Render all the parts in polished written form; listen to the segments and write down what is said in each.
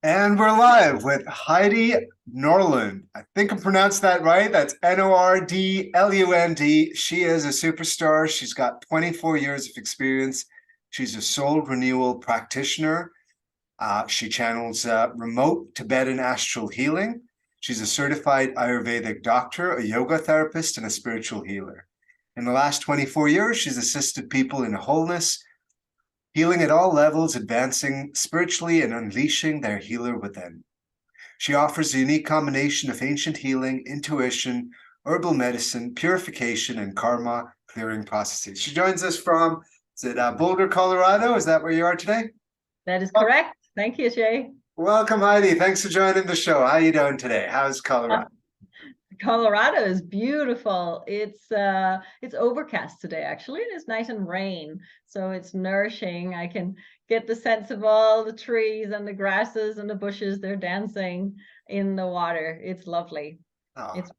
And we're live with Heidi Norlund. I think I pronounced that right. That's Nordlund. She is a superstar. She's got 24 years of experience. She's a soul renewal practitioner. She channels remote Tibetan astral healing. She's a certified Ayurvedic doctor, a yoga therapist, and a spiritual healer. In the last 24 years, she's assisted people in wholeness, healing at all levels, advancing spiritually and unleashing their healer within. She offers a unique combination of ancient healing, intuition, herbal medicine, purification, and karma clearing processes. She joins us from, Boulder, Colorado? Is that where you are today? That is correct. Thank you, Shay. Welcome, Heidi. Thanks for joining the show. How are you doing today? How's Colorado? Colorado is beautiful. It's overcast today, actually. It is nice and rain, so it's nourishing. I can get the sense of all the trees and the grasses and the bushes. They're dancing in the water. It's lovely. Oh, It's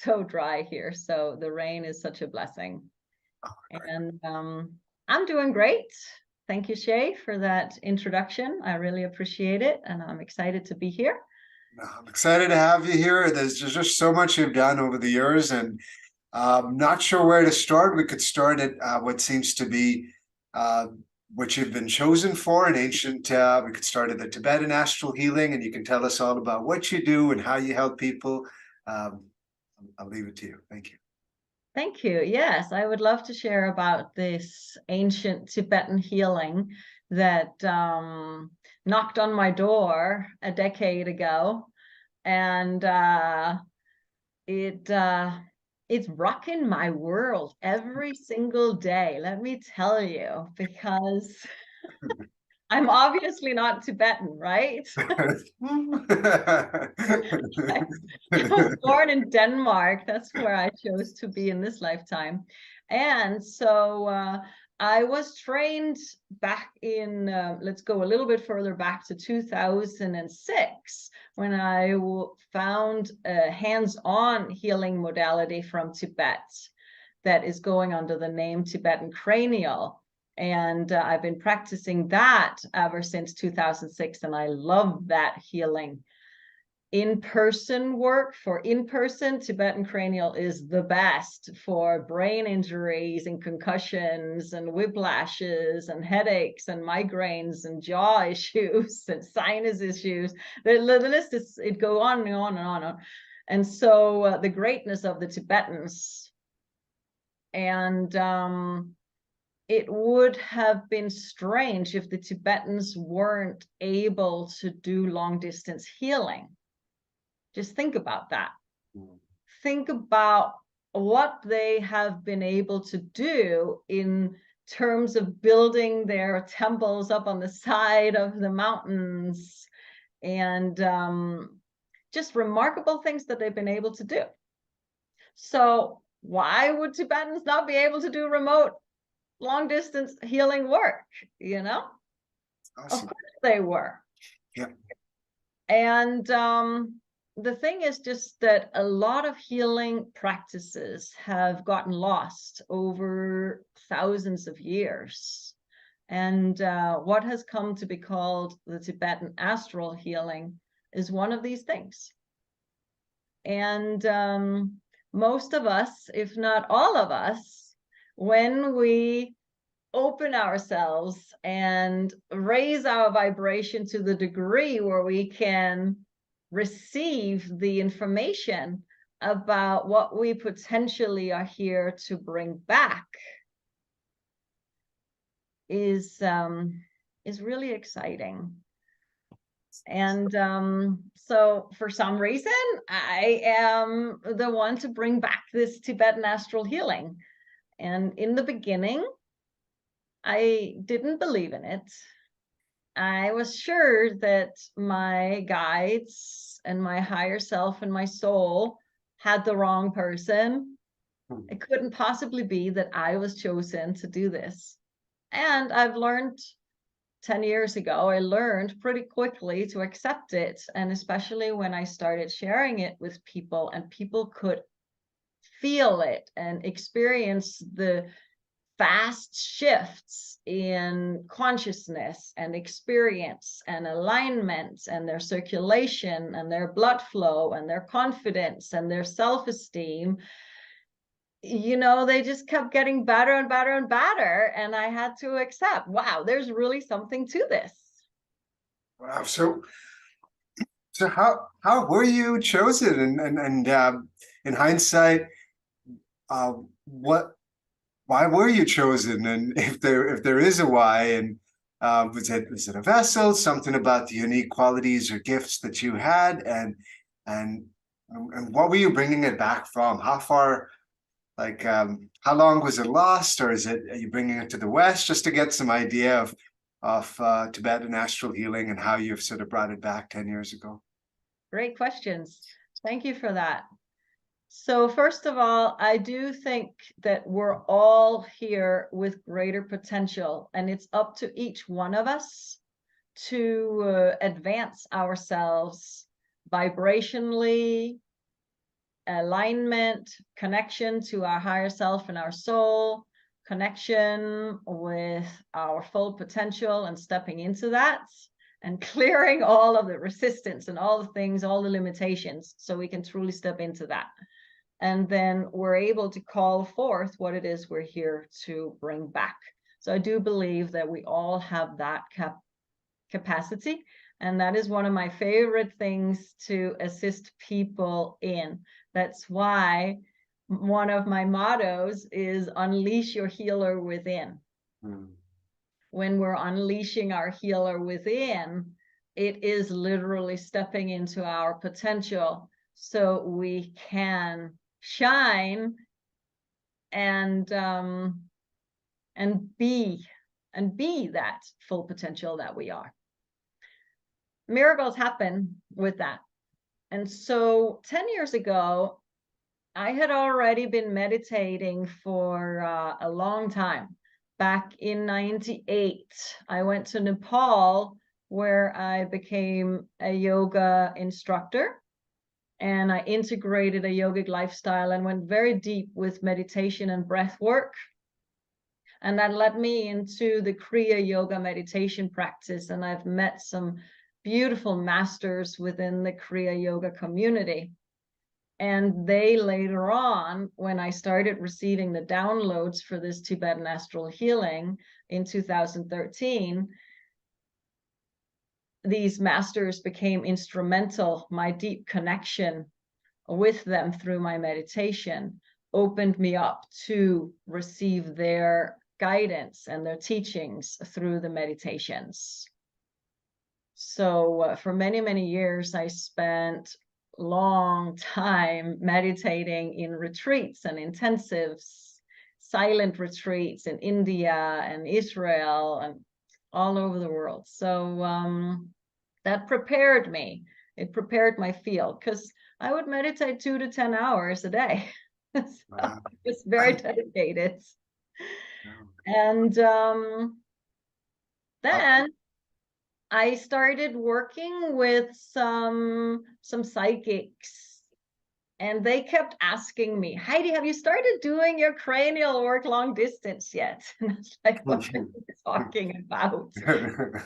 so dry here, so the rain is such a blessing. And I'm doing great. Thank you, Shay, for that introduction. I really appreciate it, and I'm excited to be here. I'm excited to have you here. There's just so much you've done over the years, and not sure where to start. We could start at what seems to be what you've been chosen for in ancient. We could start at the Tibetan astral healing, and you can tell us all about what you do and how you help people. I'll leave it to you. Thank you. Thank you. Yes, I would love to share about this ancient Tibetan healing that knocked on my door a decade ago, and it's rocking my world every single day. Let me tell you, because I'm obviously not Tibetan, right? I was born in Denmark. That's where I chose to be in this lifetime. And so I was trained back in, let's go a little bit further back to 2006, when I found a hands-on healing modality from Tibet that is going under the name Tibetan cranial. And I've been practicing that ever since 2006, and I love that healing. In-person work, for in-person, Tibetan cranial is the best for brain injuries and concussions and whiplashes and headaches and migraines and jaw issues and sinus issues. The list is, it go on and on and on. And so the greatness of the Tibetans, and it would have been strange if the Tibetans weren't able to do long distance healing. Just think about that. Think about what they have been able to do in terms of building their temples up on the side of the mountains, and just remarkable things that they've been able to do. So why would Tibetans not be able to do remote long distance healing work? Awesome. Of course they were. Yeah. And the thing is just that a lot of healing practices have gotten lost over thousands of years. And what has come to be called the Tibetan astral healing is one of these things. And most of us, if not all of us, when we open ourselves and raise our vibration to the degree where we can receive the information about what we potentially are here to bring back, is really exciting. And so for some reason, I am the one to bring back this Tibetan astral healing. And in the beginning, I didn't believe in it. I was sure that my guides and my higher self and my soul had the wrong person. It couldn't possibly be that I was chosen to do this. And I've learned 10 years ago, I learned pretty quickly to accept it. And especially when I started sharing it with people and people could feel it and experience the fast shifts in consciousness and experience and alignment and their circulation and their blood flow and their confidence and their self-esteem, you know, they just kept getting better and better and better. And I had to accept, wow, there's really something to this. Wow. So how were you chosen? And in hindsight, why were you chosen? And if there is a why, and was it a vessel, something about the unique qualities or gifts that you had, and what were you bringing it back from? How far, like how long was it lost, or are you bringing it to the West, just to get some idea of Tibetan astral healing and how you've sort of brought it back 10 years ago? Great questions. Thank you for that. So first of all, I do think that we're all here with greater potential, and it's up to each one of us to advance ourselves vibrationally, alignment, connection to our higher self and our soul, connection with our full potential and stepping into that, and clearing all of the resistance and all the things, all the limitations, so we can truly step into that. And then we're able to call forth what it is we're here to bring back. So I do believe that we all have that capacity. And that is one of my favorite things to assist people in. That's why one of my mottos is unleash your healer within. When we're unleashing our healer within, it is literally stepping into our potential so we can shine and be that full potential that we are. Miracles happen with that. And so 10 years ago, I had already been meditating for a long time. Back in 98, I went to Nepal, where I became a yoga instructor. And I integrated a yogic lifestyle and went very deep with meditation and breath work. And that led me into the Kriya Yoga meditation practice. And I've met some beautiful masters within the Kriya Yoga community. And they later on, when I started receiving the downloads for this Tibetan astral healing in 2013, these masters became instrumental. My deep connection with them through my meditation opened me up to receive their guidance and their teachings through the meditations. So for many, many years, I spent long time meditating in retreats and intensives, silent retreats in India and Israel and all over the world. So that prepared me. It prepared my field, because I would meditate 2 to 10 hours a day. So Wow. it's very dedicated. And then I started working with some psychics, and they kept asking me, Heidi, have you started doing your cranial work long distance yet? And I was like, what are you talking about?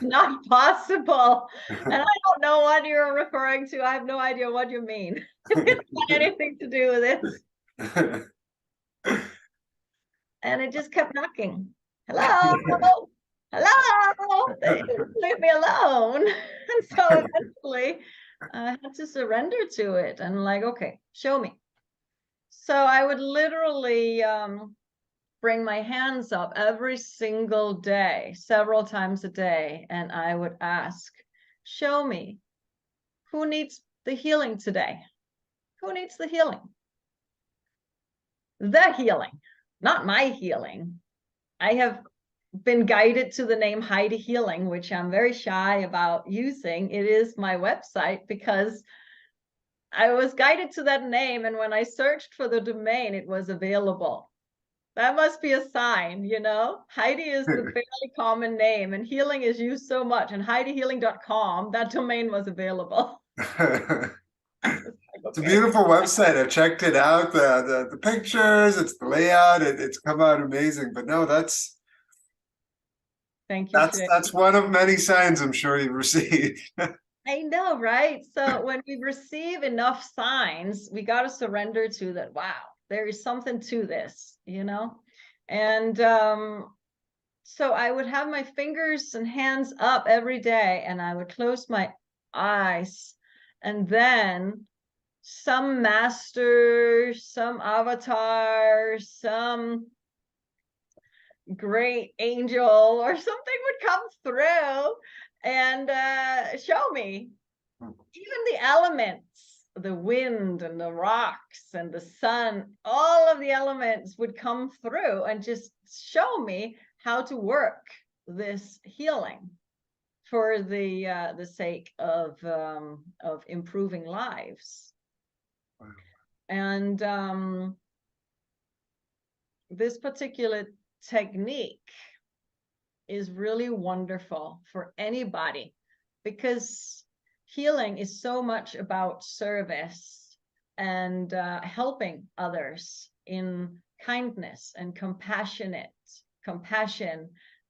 Not possible. And I don't know what you're referring to. I have no idea what you mean. It's not anything to do with it. And it just kept knocking. Hello? Hello? They didn't leave me alone. And so eventually I had to surrender to it and like, okay, show me. So I would literally bring my hands up every single day, several times a day, and I would ask, show me, who needs the healing today? Who needs the healing? The healing, not my healing. I have been guided to the name Heidi Healing, which I'm very shy about using. It is my website because I was guided to that name, and when I searched for the domain, it was available. That must be a sign, you know? Heidi is the fairly common name, and healing is used so much. And HeidiHealing.com, that domain was available. I was like, It's a beautiful website. I checked it out. The pictures, it's the layout. It's come out amazing. But no, Thank you, Shay. that's one of many signs I'm sure you've received. I know, right? So when we receive enough signs, we got to surrender to that. Wow, there is something to this, you know? And so I would have my fingers and hands up every day, and I would close my eyes, and then some master, some avatar, some great angel or something would come through and show me even the elements, the wind and the rocks and the sun, all of the elements would come through and just show me how to work this healing for the sake of improving lives. Wow. And this particular technique is really wonderful for anybody, because healing is so much about service and helping others in kindness and compassion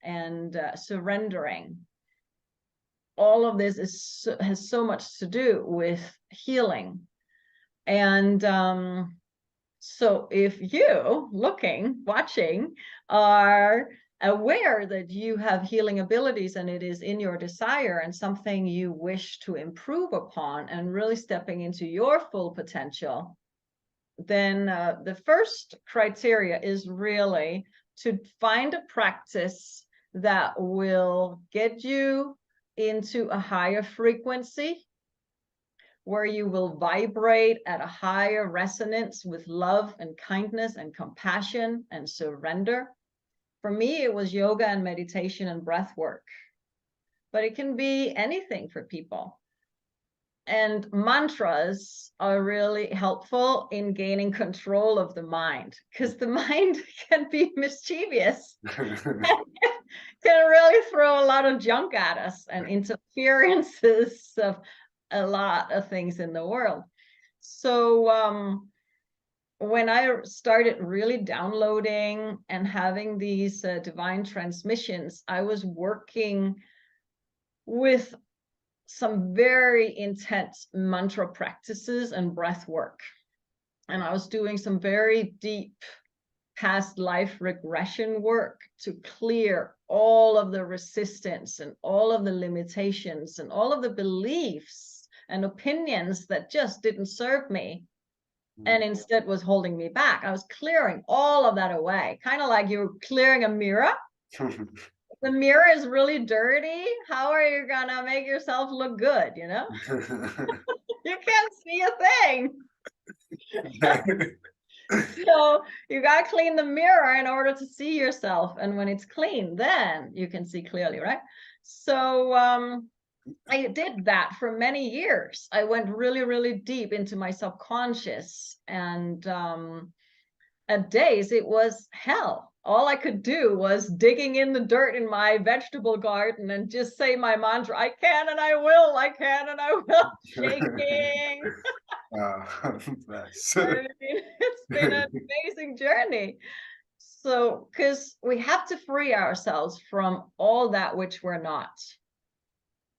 and surrendering. All of this has so much to do with healing. And so if you watching, are aware that you have healing abilities and it is in your desire and something you wish to improve upon and really stepping into your full potential, then the first criteria is really to find a practice that will get you into a higher frequency, where you will vibrate at a higher resonance with love and kindness and compassion and surrender. For me, it was yoga and meditation and breath work, but it can be anything for people. And mantras are really helpful in gaining control of the mind, because the mind can be mischievous. Can really throw a lot of junk at us and interferences of a lot of things in the world. So when I started really downloading and having these divine transmissions, I was working with some very intense mantra practices and breath work. And I was doing some very deep past life regression work to clear all of the resistance and all of the limitations and all of the beliefs and opinions that just didn't serve me and instead was holding me back. I was clearing all of that away, kind of like you're clearing a mirror. The mirror is really dirty. How are you gonna make yourself look good, you know? You can't see a thing. So you got to clean the mirror in order to see yourself. And when it's clean, then you can see clearly, right? So I did that for many years. I went really, really deep into my subconscious. And at days, it was hell. All I could do was digging in the dirt in my vegetable garden and just say my mantra, I can and I will, I can and I will, shaking. Nice. It's been an amazing journey. So, because we have to free ourselves from all that which we're not.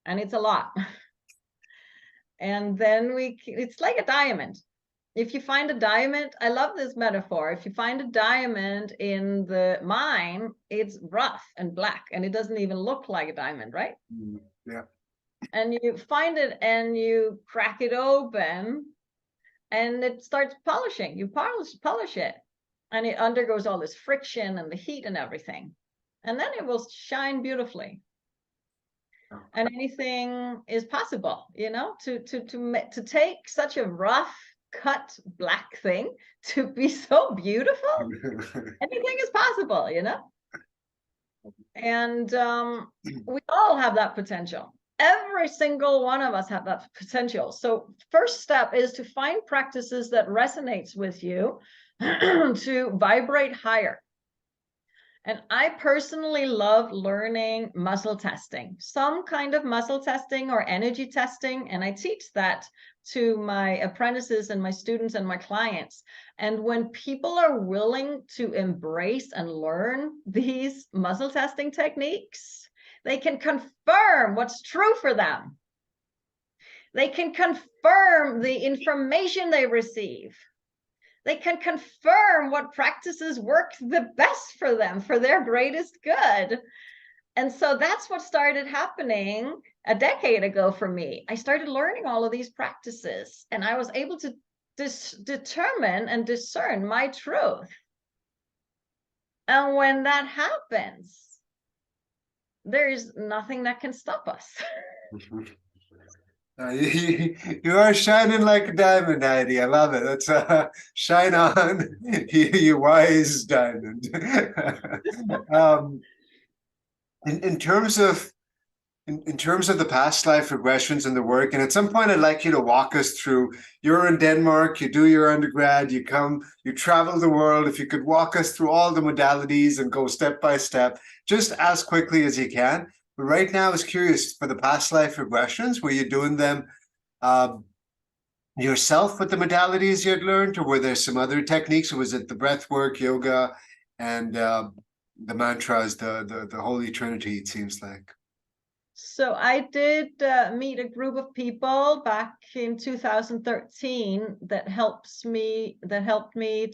And it's a lot. And then it's like a diamond. If you find a diamond, I love this metaphor. If you find a diamond in the mine, it's rough and black, and it doesn't even look like a diamond, right? Yeah. And you find it and you crack it open and it starts polishing. You polish it, and it undergoes all this friction and the heat and everything. And then it will shine beautifully. And anything is possible, you know, to take such a rough cut black thing to be so beautiful. Anything is possible, you know. And we all have that potential. Every single one of us have that potential. So first step is to find practices that resonates with you to vibrate higher. And I personally love learning muscle testing, some kind of muscle testing or energy testing. And I teach that to my apprentices and my students and my clients. And when people are willing to embrace and learn these muscle testing techniques, they can confirm what's true for them. They can confirm the information they receive. They can confirm what practices work the best for them, for their greatest good. And so that's what started happening a decade ago for me. I started learning all of these practices, and I was able to determine and discern my truth. And when that happens, there's nothing that can stop us. You are shining like a diamond, Heidi. I love it. That's shine on, you wise diamond. In terms of the past life regressions and the work, and at some point I'd like you to walk us through. You're in Denmark, you do your undergrad, you travel the world. If you could walk us through all the modalities and go step by step, just as quickly as you can. But right now I was curious, for the past life regressions, were you doing them yourself with the modalities you had learned, or were there some other techniques, or was it the breath work, yoga, and the mantras, the Holy Trinity, it seems like? So I did meet a group of people back in 2013 that helped me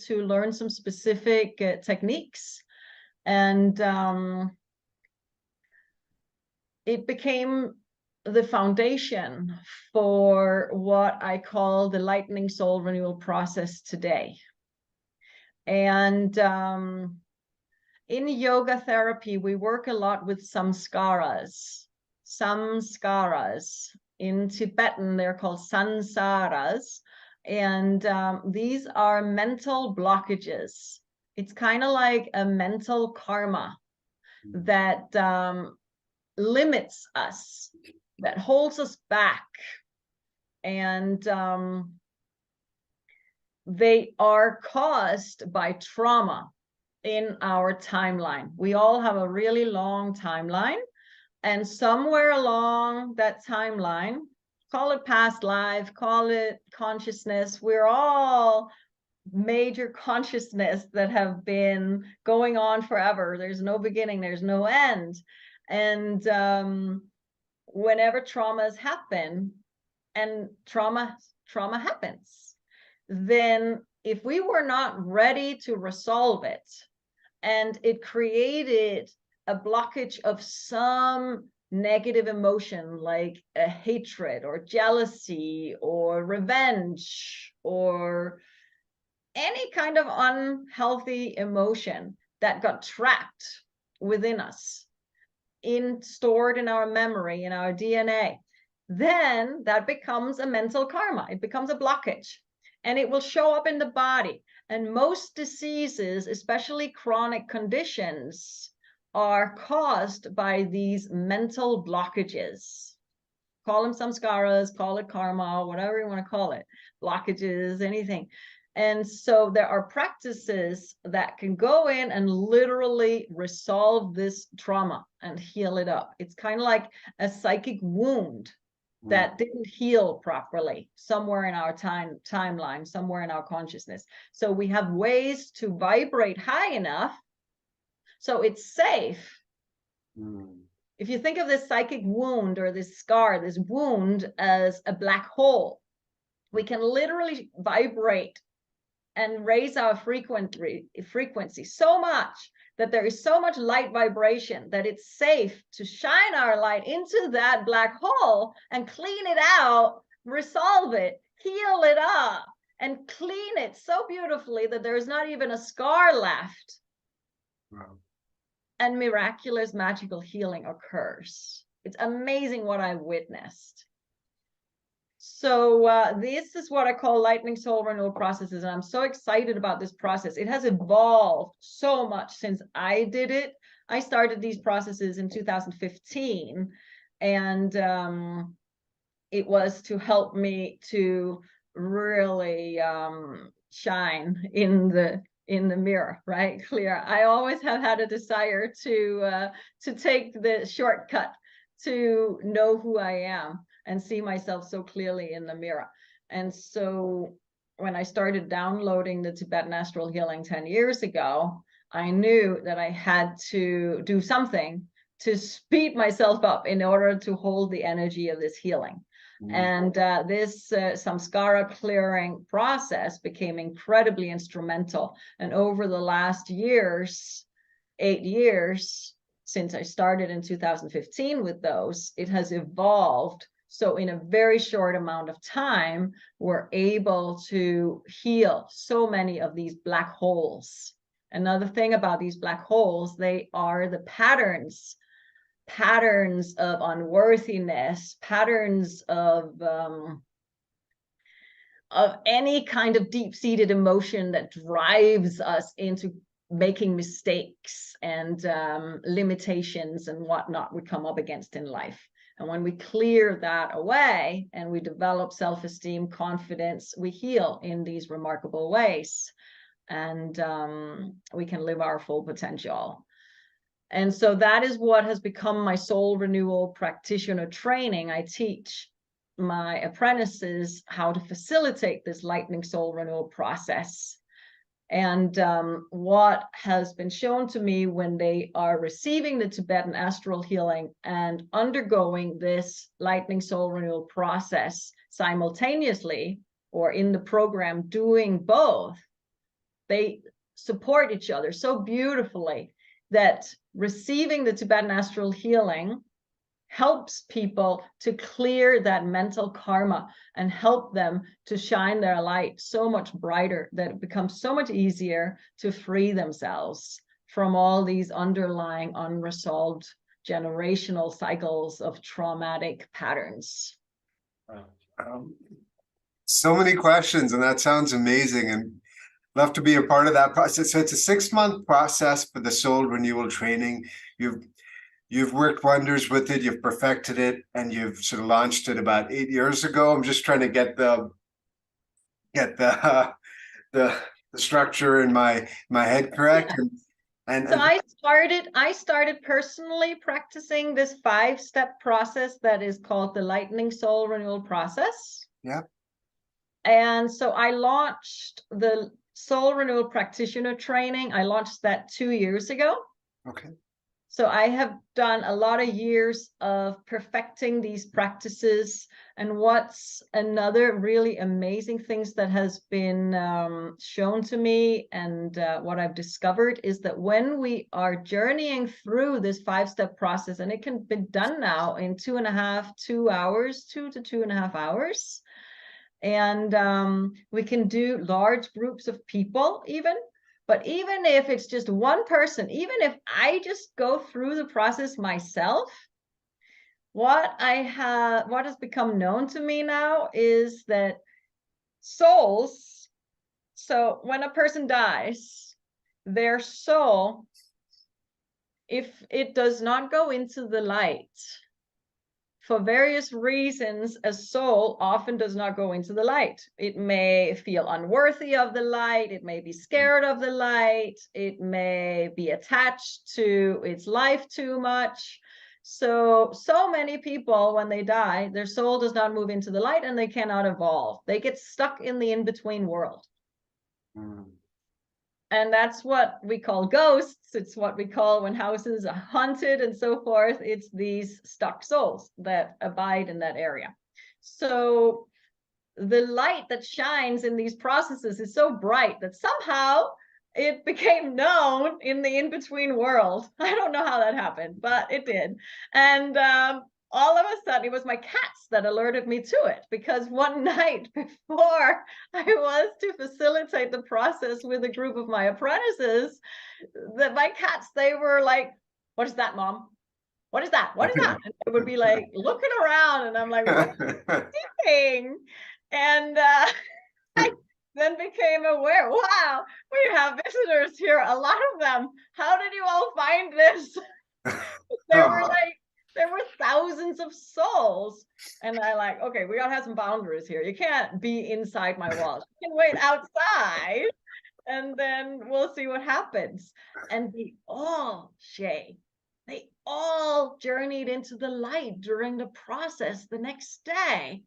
to learn some specific techniques, and it became the foundation for what I call the Lightning Soul Renewal process today. And in yoga therapy, we work a lot with samskaras. Samskaras. In Tibetan, they're called sansaras. And these are mental blockages. It's kind of like a mental karma that limits us, that holds us back. And they are caused by trauma in our timeline. We all have a really long timeline. And somewhere along that timeline, call it past life, call it consciousness, we're all major consciousness that have been going on forever. There's no beginning, there's no end. And whenever traumas happen, and trauma happens, then if we were not ready to resolve it, and it created a blockage of some negative emotion like a hatred or jealousy or revenge or any kind of unhealthy emotion that got trapped within us, stored in our memory, in our DNA, then that becomes a mental karma. It becomes a blockage, and it will show up in the body. And most diseases, especially chronic conditions, are caused by these mental blockages. Call them samskaras, call it karma, whatever you want to call it, blockages, anything. And so there are practices that can go in and literally resolve this trauma and heal it up. It's kind of like a psychic wound that didn't heal properly somewhere in our timeline, somewhere in our consciousness. So we have ways to vibrate high enough so it's safe. If you think of this psychic wound or this scar, this wound as a black hole, we can literally vibrate and raise our frequency so much that there is so much light vibration that it's safe to shine our light into that black hole and clean it out, resolve it, heal it up, and clean it so beautifully that there's not even a scar left. Wow. And miraculous magical healing occurs. It's amazing what I've witnessed. So this is what I call Lightning Soul Renewal processes, and I'm so excited about this process. It has evolved so much since I did it. I started these processes in 2015, and it was to help me to really shine in the in the mirror, right? Clear. I always have had a desire to take the shortcut to know who I am and see myself so clearly in the mirror. And so when I started downloading the Tibetan Astral Healing 10 years ago, I knew that I had to do something to speed myself up in order to hold the energy of this healing. And this samskara clearing process became incredibly instrumental. And over the last 8 years, since I started in 2015 with those, it has evolved. So in a very short amount of time, we're able to heal so many of these black holes. Another thing about these black holes, they are the patterns of unworthiness, patterns of any kind of deep-seated emotion that drives us into making mistakes and limitations and whatnot we come up against in life. And when we clear that away and we develop self-esteem, confidence, we heal in these remarkable ways, and we can live our full potential. And so that is what has become my soul renewal practitioner training. I teach my apprentices how to facilitate this lightning soul renewal process. And what has been shown to me when they are receiving the Tibetan astral healing and undergoing this lightning soul renewal process simultaneously, or in the program doing both, they support each other so beautifully that receiving the Tibetan astral healing helps people to clear that mental karma and help them to shine their light so much brighter that it becomes so much easier to free themselves from all these underlying unresolved generational cycles of traumatic patterns. So many questions, and that sounds amazing, and love to be a part of that process. So it's a 6-month process for the soul renewal training. You've worked wonders with it, you've perfected it, and you've sort of launched it about 8 years ago. I'm just trying to get the structure in my head correct. Yeah. So I started personally practicing this 5-step process that is called the Lightning Soul Renewal process. Yeah. And so I launched the Soul Renewal Practitioner training. I launched that 2 years ago. Okay. So I have done a lot of years of perfecting these practices. And what's another really amazing things that has been shown to me, and what I've discovered, is that when we are journeying through this 5-step process, and it can be done now in 2 to 2.5 hours, and we can do large groups of people even. But even if it's just one person, even if I just go through the process myself, what has become known to me now is that souls, so when a person dies, their soul, if it does not go into the light, for various reasons, a soul often does not go into the light. It may feel unworthy of the light. It may be scared of the light. It may be attached to its life too much. So many people, when they die, their soul does not move into the light and they cannot evolve. They get stuck in the in-between world. And that's what we call ghosts. It's what we call when houses are haunted and so forth. It's these stuck souls that abide in that area. So the light that shines in these processes is so bright that somehow it became known in the in-between world. I don't know how that happened, but it did. And all of a sudden, it was my cats that alerted me to it, because one night before I was to facilitate the process with a group of my apprentices, that my cats, they were like, "What is that, Mom? What is that? What is that?" And they would be like looking around, and I'm like, "What are you doing?" And I then became aware, wow, we have visitors here, a lot of them. How did you all find this? There were thousands of souls. And I like, okay, we gotta have some boundaries here. You can't be inside my walls. You can wait outside. and then we'll see what happens. And they all journeyed into the light during the process the next day.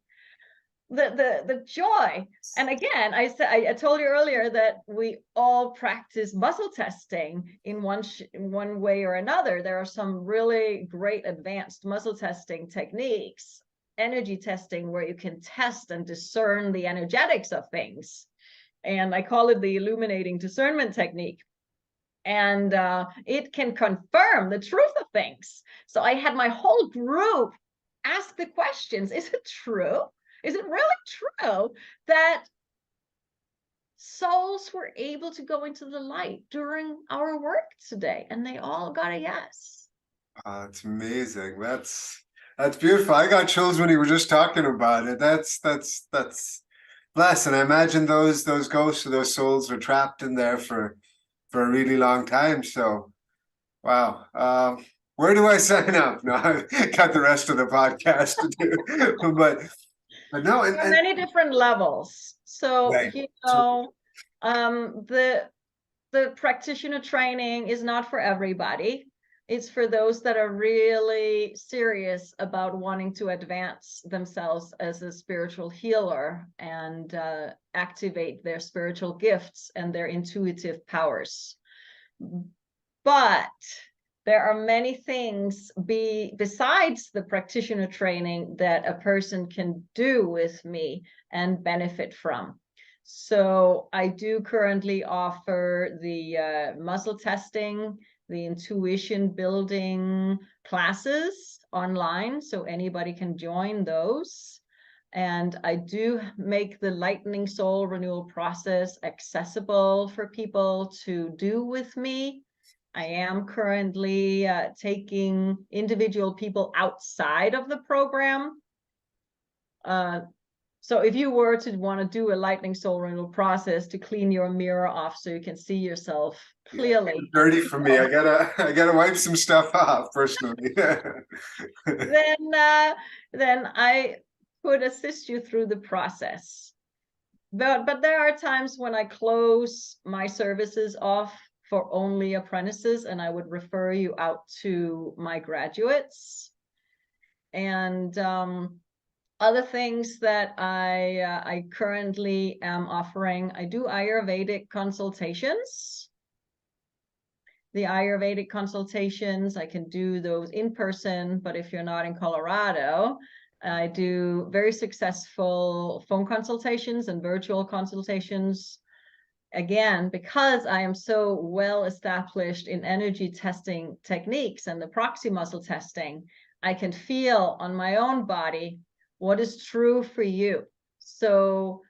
The joy. And again, I told you earlier that we all practice muscle testing in one way or another. There are some really great advanced muscle testing techniques, energy testing, where you can test and discern the energetics of things. And I call it the illuminating discernment technique. And it can confirm the truth of things. So I had my whole group ask the questions. Is it true? Is it really true that souls were able to go into the light during our work today? And they all got a yes. It's amazing. That's beautiful. I got chills when you were just talking about it. That's blessed. And I imagine those ghosts or those souls were trapped in there for a really long time. So wow. Where do I sign up? No, I've got the rest of the podcast to do. But no, There are many different levels. So, right. the practitioner training is not for everybody. It's for those that are really serious about wanting to advance themselves as a spiritual healer and activate their spiritual gifts and their intuitive powers. But there are many things besides the practitioner training that a person can do with me and benefit from. So I do currently offer the muscle testing, the intuition building classes online, so anybody can join those. And I do make the lightning soul renewal process accessible for people to do with me. I am currently taking individual people outside of the program. So if you were to want to do a lightning soul renewal process to clean your mirror off so you can see yourself clearly. Yeah, dirty for me. I gotta wipe some stuff off personally. Then I could assist you through the process. But there are times when I close my services off for only apprentices, and I would refer you out to my graduates. And other things that I currently am offering, I do Ayurvedic consultations. The Ayurvedic consultations, I can do those in person, but if you're not in Colorado, I do very successful phone consultations and virtual consultations. Again, because I am so well established in energy testing techniques and the proxy muscle testing, I can feel on my own body what is true for you. So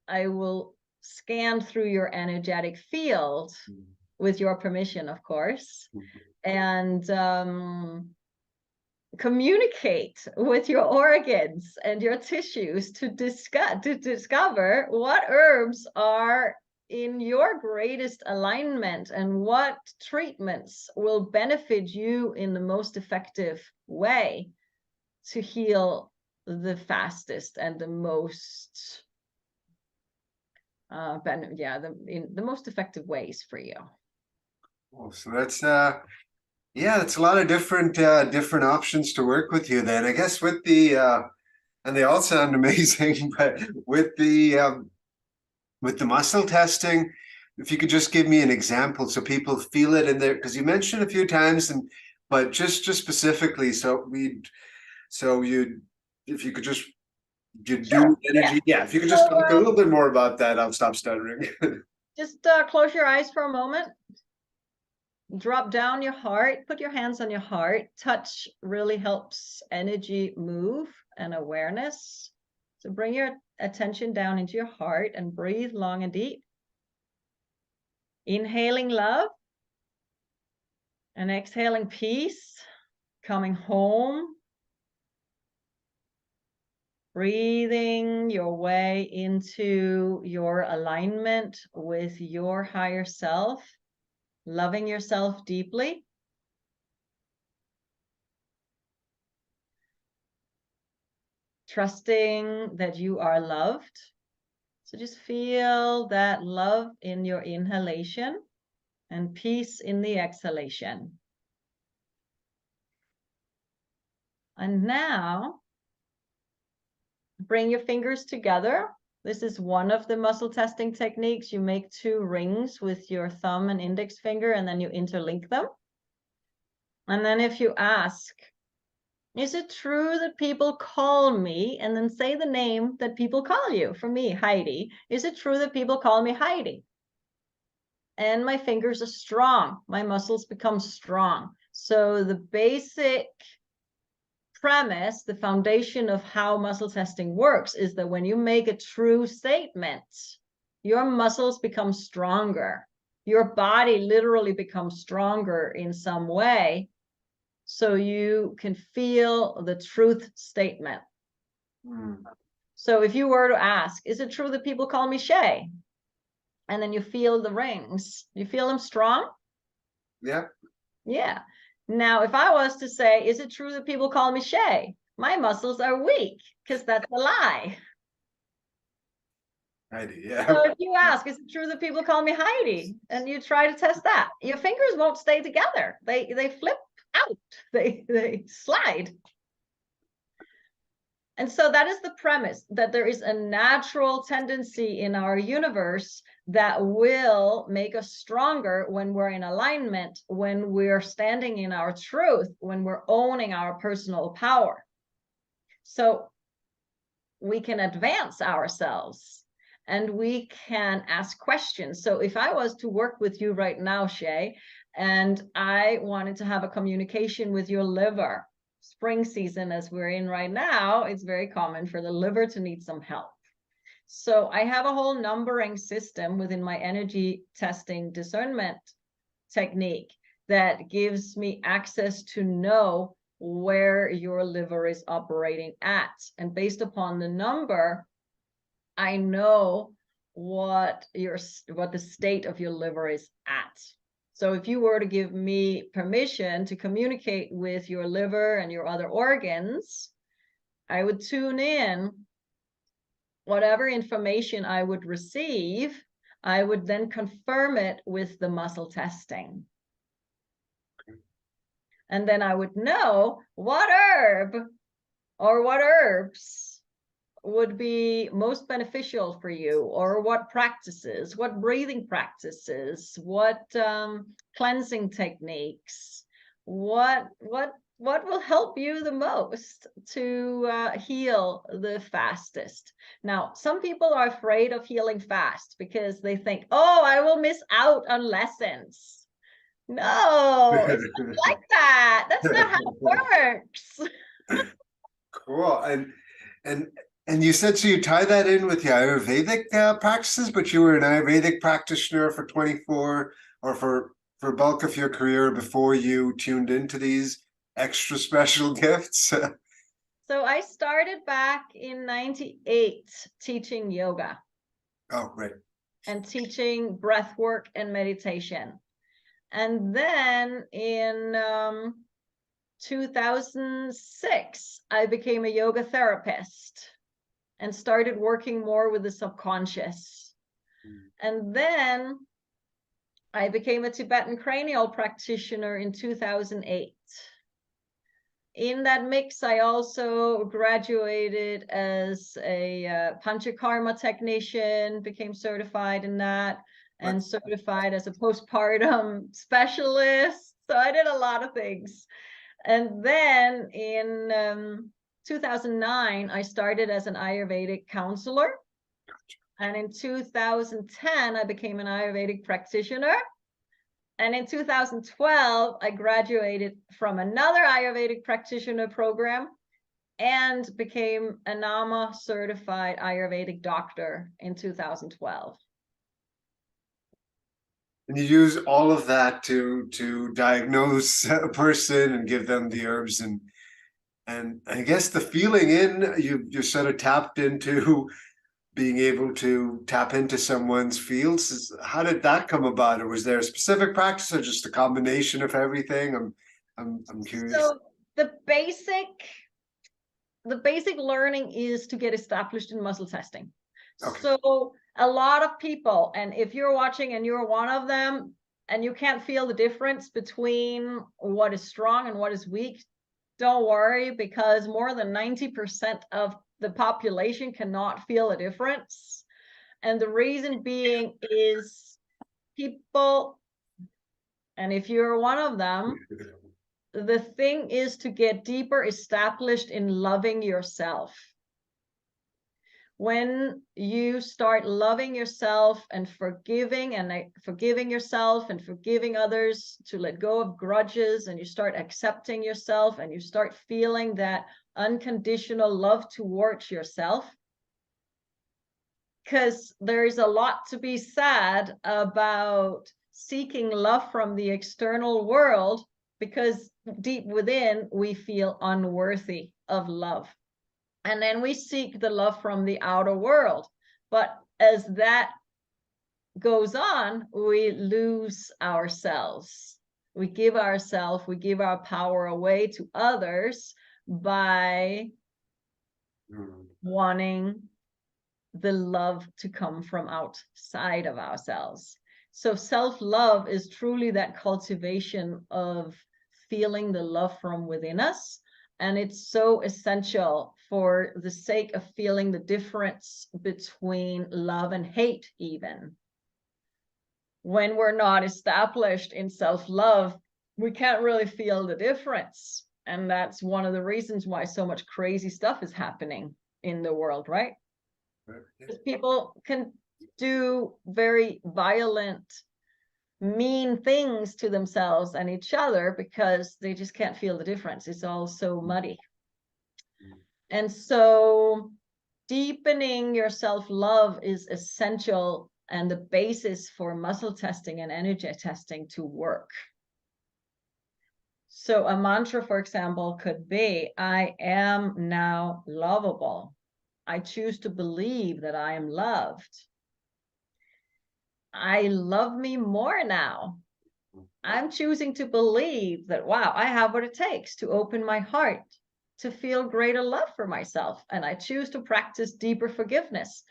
I will scan through your energetic field with your permission, of course, and communicate with your organs and your tissues to discover what herbs are in your greatest alignment and what treatments will benefit you in the most effective way to heal the fastest and the most the most effective ways for you. Oh, so that's yeah, it's a lot of different options to work with you then. I guess with the and they all sound amazing, but with the muscle testing, if you could just give me an example so people feel it in there, because you mentioned a few times, but just specifically, if you could just do energy, if you could just talk a little bit more about that, I'll stop stuttering. Just close your eyes for a moment. Drop down your heart, put your hands on your heart. Touch really helps energy move and awareness. So bring your attention down into your heart and breathe long and deep. Inhaling love and exhaling peace, coming home. Breathing your way into your alignment with your higher self, loving yourself deeply. Trusting that you are loved So just feel that love in your inhalation and peace in the exhalation. And now, bring your fingers together. This is one of the muscle testing techniques. You make 2 rings with your thumb and index finger, and then you interlink them. And then if you ask, is it true that people call me, and then say the name that people call you? For me, Heidi. Is it true that people call me Heidi? And my fingers are strong. My muscles become strong. So the basic premise, the foundation of how muscle testing works, is that when you make a true statement, your muscles become stronger. Your body literally becomes stronger in some way, so you can feel the truth statement. So if you were to ask, is it true that people call me Shay? And then you feel the rings. You feel them strong? Yeah. Yeah. Now, if I was to say, is it true that people call me Shay? My muscles are weak, because that's a lie. Heidi, yeah. So if you ask, is it true that people call me Heidi? And you try to test that, your fingers won't stay together. They flip out. They slide. And so that is the premise, that there is a natural tendency in our universe that will make us stronger when we're in alignment, when we're standing in our truth, when we're owning our personal power. So we can advance ourselves and we can ask questions. So if I was to work with you right now, Shay, and I wanted to have a communication with your liver, spring season as we're in right now, it's very common for the liver to need some help. So I have a whole numbering system within my energy testing discernment technique that gives me access to know where your liver is operating at. And based upon the number, I know what the state of your liver is at. So if you were to give me permission to communicate with your liver and your other organs, I would tune in. Whatever information I would receive, I would then confirm it with the muscle testing. And then I would know what herb or what herbs would be most beneficial for you, or what practices, what breathing practices, what cleansing techniques, what will help you the most to heal the fastest. Now, some people are afraid of healing fast because they think, oh, I will miss out on lessons. No, it's not like that. That's not how it works. Cool. And you said, so you tie that in with the Ayurvedic practices, but you were an Ayurvedic practitioner for 24 or for bulk of your career before you tuned into these extra special gifts. So I started back in 98 teaching yoga. Oh, right. And teaching breath work and meditation. And then in 2006, I became a yoga therapist and started working more with the subconscious. And then I became a Tibetan cranial practitioner in 2008. In that mix, I also graduated as a Panchakarma technician, became certified in that, and certified as a postpartum specialist. So I did a lot of things. And then in 2009, I started as an Ayurvedic counselor. And in 2010, I became an Ayurvedic practitioner. And in 2012, I graduated from another Ayurvedic practitioner program and became a NAMA certified Ayurvedic doctor in 2012. And you use all of that to diagnose a person and give them the herbs, and I guess the feeling you sort of tapped into being able to tap into someone's fields. How did that come about? Or was there a specific practice or just a combination of everything? I'm curious. So the basic learning is to get established in muscle testing. Okay. So a lot of people, and if you're watching and you're one of them, and you can't feel the difference between what is strong and what is weak, don't worry, because more than 90% of the population cannot feel a difference. And the reason being is people, and if you're one of them, the thing is to get deeper established in loving yourself. When you start loving yourself and forgiving yourself and forgiving others, to let go of grudges, and you start accepting yourself and you start feeling that unconditional love towards yourself, because there is a lot to be said about seeking love from the external world, because deep within we feel unworthy of love. And then we seek the love from the outer world. But as that goes on, we lose ourselves. We give our power away to others by wanting the love to come from outside of ourselves. So self-love is truly that cultivation of feeling the love from within us. And it's so essential for the sake of feeling the difference between love and hate, even. When we're not established in self-love, we can't really feel the difference. And that's one of the reasons why so much crazy stuff is happening in the world, right? Because people can do very violent, mean things to themselves and each other because they just can't feel the difference. It's all so muddy. And so deepening your self-love is essential and the basis for muscle testing and energy testing to work. So a mantra, for example, could be, I am now lovable. I choose to believe that I am loved. I love me more now. I'm choosing to believe that, wow, I have what it takes to open my heart, to feel greater love for myself. And I choose to practice deeper forgiveness.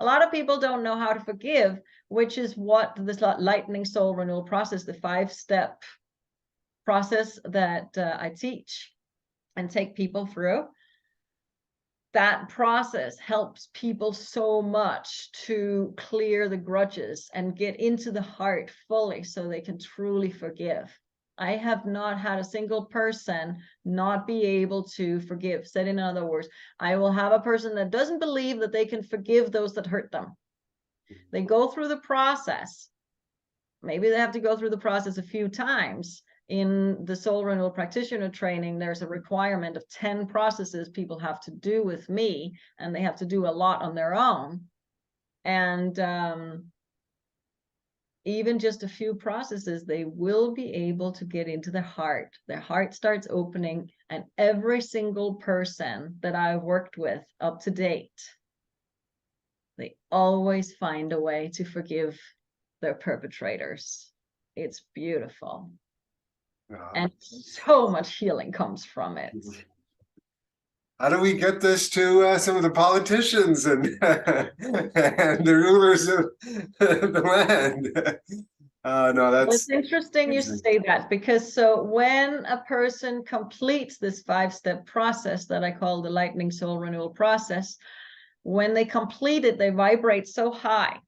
A lot of people don't know how to forgive, which is what this lightning soul renewal process, the 5-step process that I teach and take people through. That process helps people so much to clear the grudges and get into the heart fully so they can truly forgive. I have not had a single person not be able to forgive. Said in other words, I will have a person that doesn't believe that they can forgive those that hurt them. They go through the process. Maybe they have to go through the process a few times. In the soul renewal practitioner training, there's a requirement of 10 processes people have to do with me, and they have to do a lot on their own. And even just a few processes, they will be able to get into their heart. Their heart starts opening, and every single person that I've worked with up to date, they always find a way to forgive their perpetrators. It's beautiful. And so much healing comes from it. How do we get this to some of the politicians and, and the rulers of the land? No, that's It's interesting you say that, because so when a person completes this 5-step process that I call the lightning soul renewal process, when they complete it, they vibrate so high.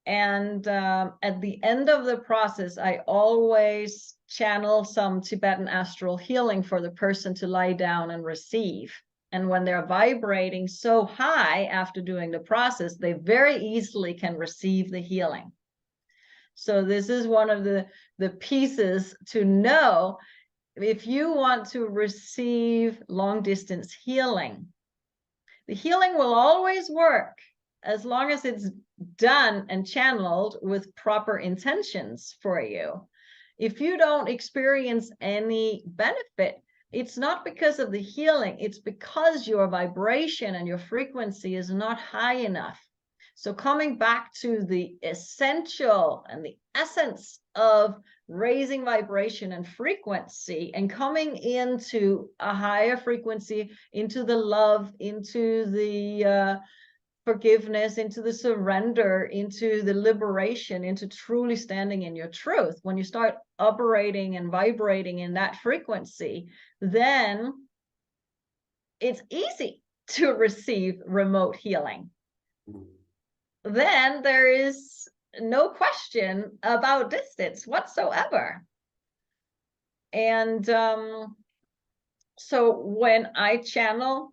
And at the end of the process, I always channel some Tibetan astral healing for the person to lie down and receive. And when they're vibrating so high after doing the process, they very easily can receive the healing. So this is one of the pieces to know if you want to receive long distance healing. The healing will always work as long as it's done and channeled with proper intentions for you. If you don't experience any benefit, it's not because of the healing, it's because your vibration and your frequency is not high enough. So coming back to the essential and the essence of raising vibration and frequency and coming into a higher frequency, into the love, into the forgiveness, into the surrender, into the liberation, into truly standing in your truth. When you start operating and vibrating in that frequency, then it's easy to receive remote healing. Then there is no question about distance whatsoever. And so when I channel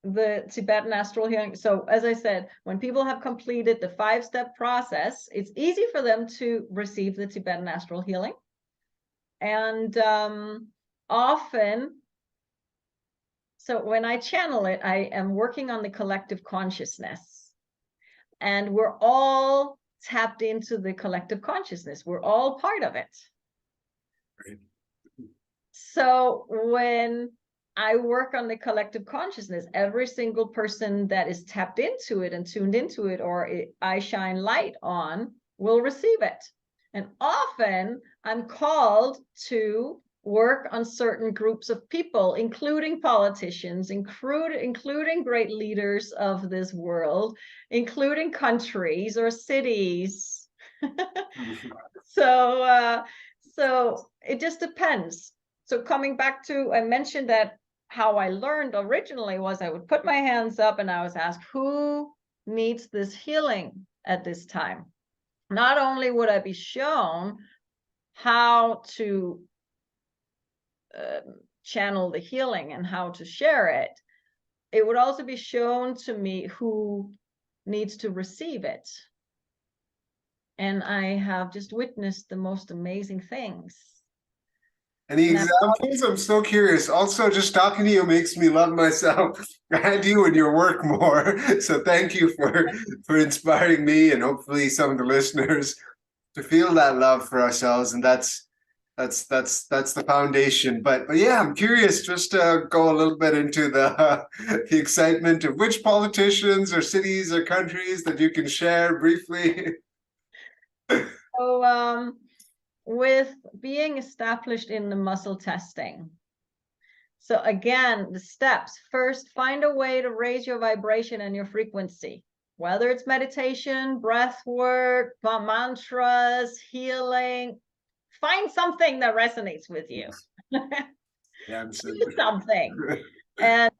the Tibetan astral healing, so as I said, when people have completed the 5-step process, it's easy for them to receive the Tibetan astral healing. And often, so when I channel it, I am working on the collective consciousness. And we're all tapped into the collective consciousness. We're all part of it. Right. So when I work on the collective consciousness, every single person that is tapped into it and tuned into it, or I shine light on, will receive it. And often I'm called to work on certain groups of people, including politicians, including great leaders of this world, including countries or cities. So it just depends. So coming back to, I mentioned that how I learned originally was I would put my hands up and I was asked, who needs this healing at this time? Not only would I be shown how to channel the healing and how to share it, it would also be shown to me who needs to receive it. And I have just witnessed the most amazing things. Any examples? I'm so curious. Also, just talking to you makes me love myself and you and your work more. So thank you for inspiring me and hopefully some of the listeners to feel that love for ourselves. And that's the foundation. But yeah, I'm curious just to go a little bit into the excitement of which politicians or cities or countries that you can share briefly. So with being established in the muscle testing. So again, the steps. First, find a way to raise your vibration and your frequency, whether it's meditation, breath work, mantras, healing. Find something that resonates with you. Yeah, Do something. And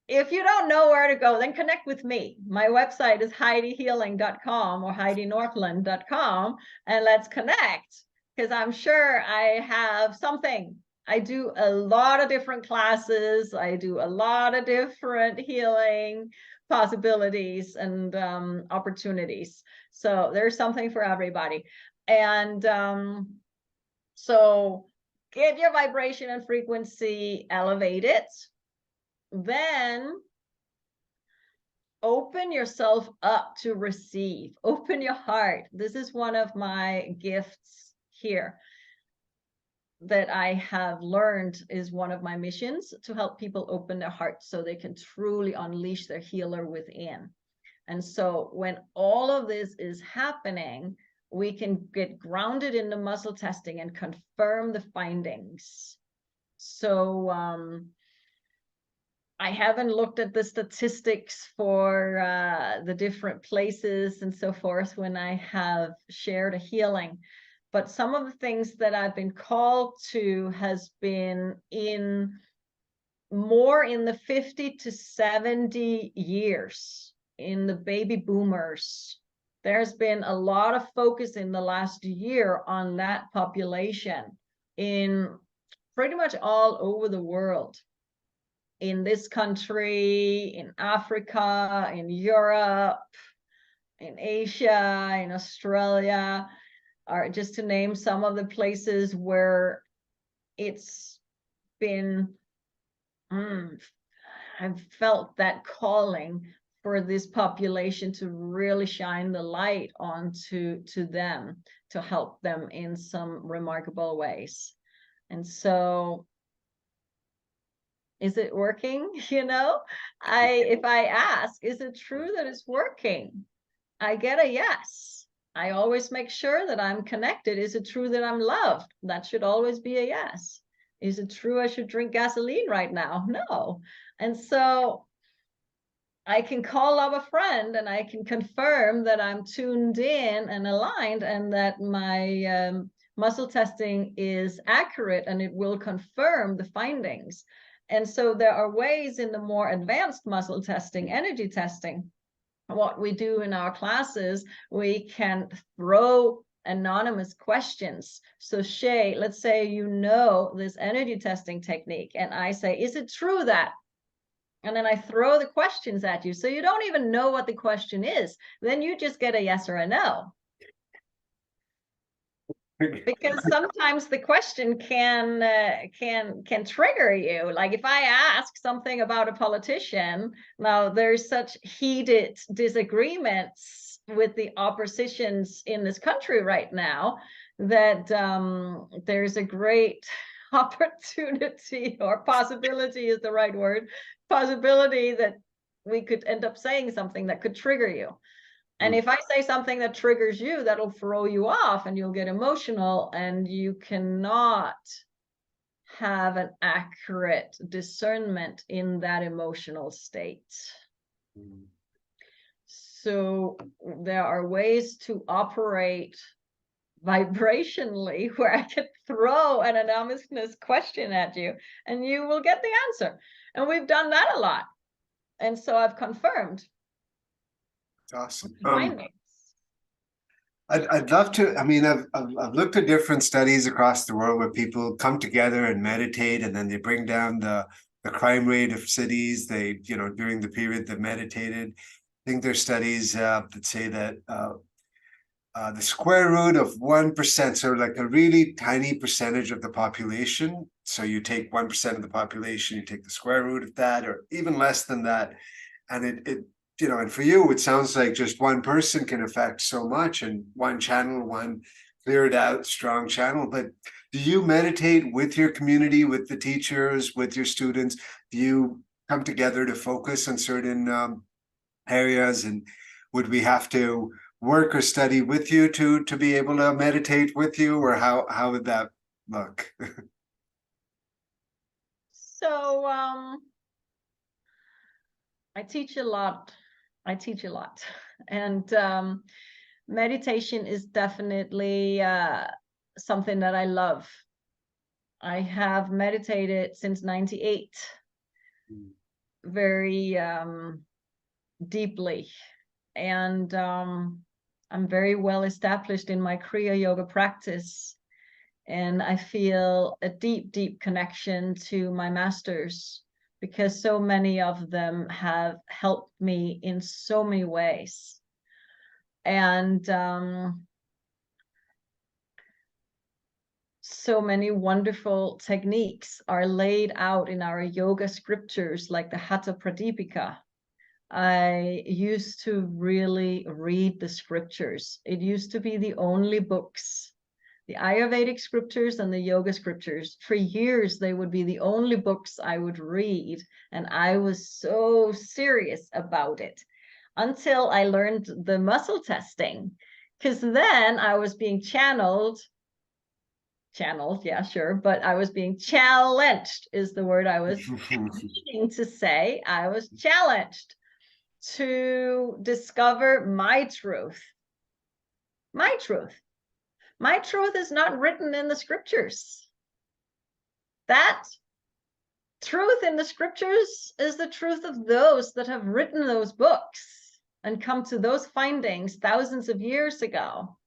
if you don't know where to go, then connect with me. My website is HeidiHealing.com or HeidiNorthland.com, and let's connect, because I'm sure I have something. I do a lot of different classes. I do a lot of different healing possibilities and opportunities. So there's something for everybody. And so get your vibration and frequency elevated. Then open yourself up to receive. Open your heart. This is one of my gifts here that I have learned is one of my missions, to help people open their hearts so they can truly unleash their healer within. And so when all of this is happening, we can get grounded in the muscle testing and confirm the findings. So I haven't looked at the statistics for the different places and so forth when I have shared a healing. But some of the things that I've been called to has been more in the 50 to 70 years, in the baby boomers. There's been a lot of focus in the last year on that population in pretty much all over the world. In this country, in Africa, in Europe, in Asia, in Australia, or just to name some of the places where it's been, I've felt that calling for this population to really shine the light onto them, to help them in some remarkable ways. And so, is it working? You know, if I ask, is it true that it's working? I get a yes. I always make sure that I'm connected. Is it true that I'm loved? That should always be a yes. Is it true I should drink gasoline right now? No. And so I can call up a friend and I can confirm that I'm tuned in and aligned, and that my muscle testing is accurate, and it will confirm the findings. And so there are ways in the more advanced muscle testing, energy testing, what we do in our classes, we can throw anonymous questions. So Shay, let's say you know this energy testing technique, and I say, is it true that? And then I throw the questions at you. So you don't even know what the question is. Then you just get a yes or a no. Because sometimes the question can trigger you. Like if I ask something about a politician, now there's such heated disagreements with the oppositions in this country right now, that there's a great opportunity, or possibility is the right word, possibility that we could end up saying something that could trigger you. And if I say something that triggers you, that'll throw you off and you'll get emotional, and you cannot have an accurate discernment in that emotional state. So there are ways to operate vibrationally where I can throw an anonymous question at you and you will get the answer. And we've done that a lot. And so I've confirmed. It's awesome. Findings. I'd love to. I mean, I've looked at different studies across the world where people come together and meditate, and then they bring down the crime rate of cities. They, you know, during the period they meditated. I think there's studies that say that the square root of 1%, so like a really tiny percentage of the population. So you take 1% of the population, you take the square root of that, or even less than that, and it you know, and for you, it sounds like just one person can affect so much, and one channel, one cleared out, strong channel. But do you meditate with your community, with the teachers, with your students? Do you come together to focus on certain areas? And would we have to work or study with you to be able to meditate with you, or how would that look? So I teach a lot. And meditation is definitely something that I love. I have meditated since 98, very deeply. And I'm very well established in my Kriya Yoga practice. And I feel a deep, deep connection to my masters, because so many of them have helped me in so many ways. And so many wonderful techniques are laid out in our yoga scriptures, like the Hatha Pradipika. I used to really read the scriptures. It used to be the only books, the Ayurvedic scriptures and the yoga scriptures. For years, they would be the only books I would read. And I was so serious about it until I learned the muscle testing. Because then I was being channeled, yeah, sure. But I was being challenged is the word I was needing to say. I was challenged to discover my truth. My truth. My truth is not written in the scriptures. That truth in the scriptures is the truth of those that have written those books and come to those findings thousands of years ago.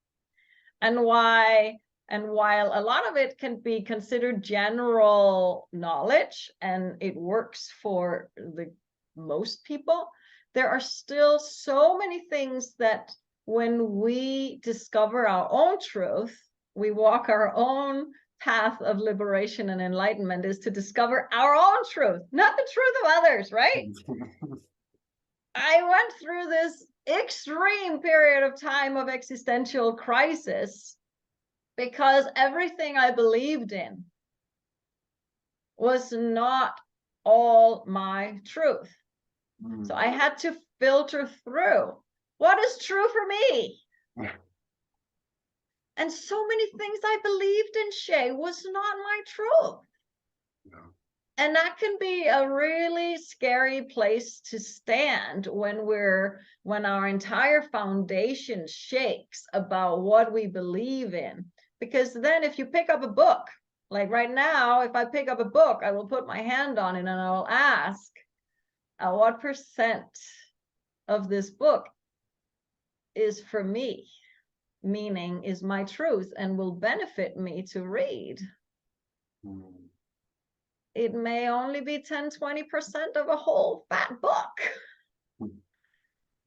And while a lot of it can be considered general knowledge and it works for the most people, there are still so many things that when we discover our own truth, we walk our own path of liberation and enlightenment, is to discover our own truth, not the truth of others, right? I went through this extreme period of time of existential crisis because everything I believed in was not all my truth. So I had to filter through what is true for me. And so many things I believed in, Shay, was not my truth. No. And that can be a really scary place to stand when our entire foundation shakes about what we believe in. Because then if you pick up a book, like right now, if I pick up a book, I will put my hand on it and I will ask, what percent of this book is for me, meaning is my truth and will benefit me to read? It may only be 10-20% of a whole fat book.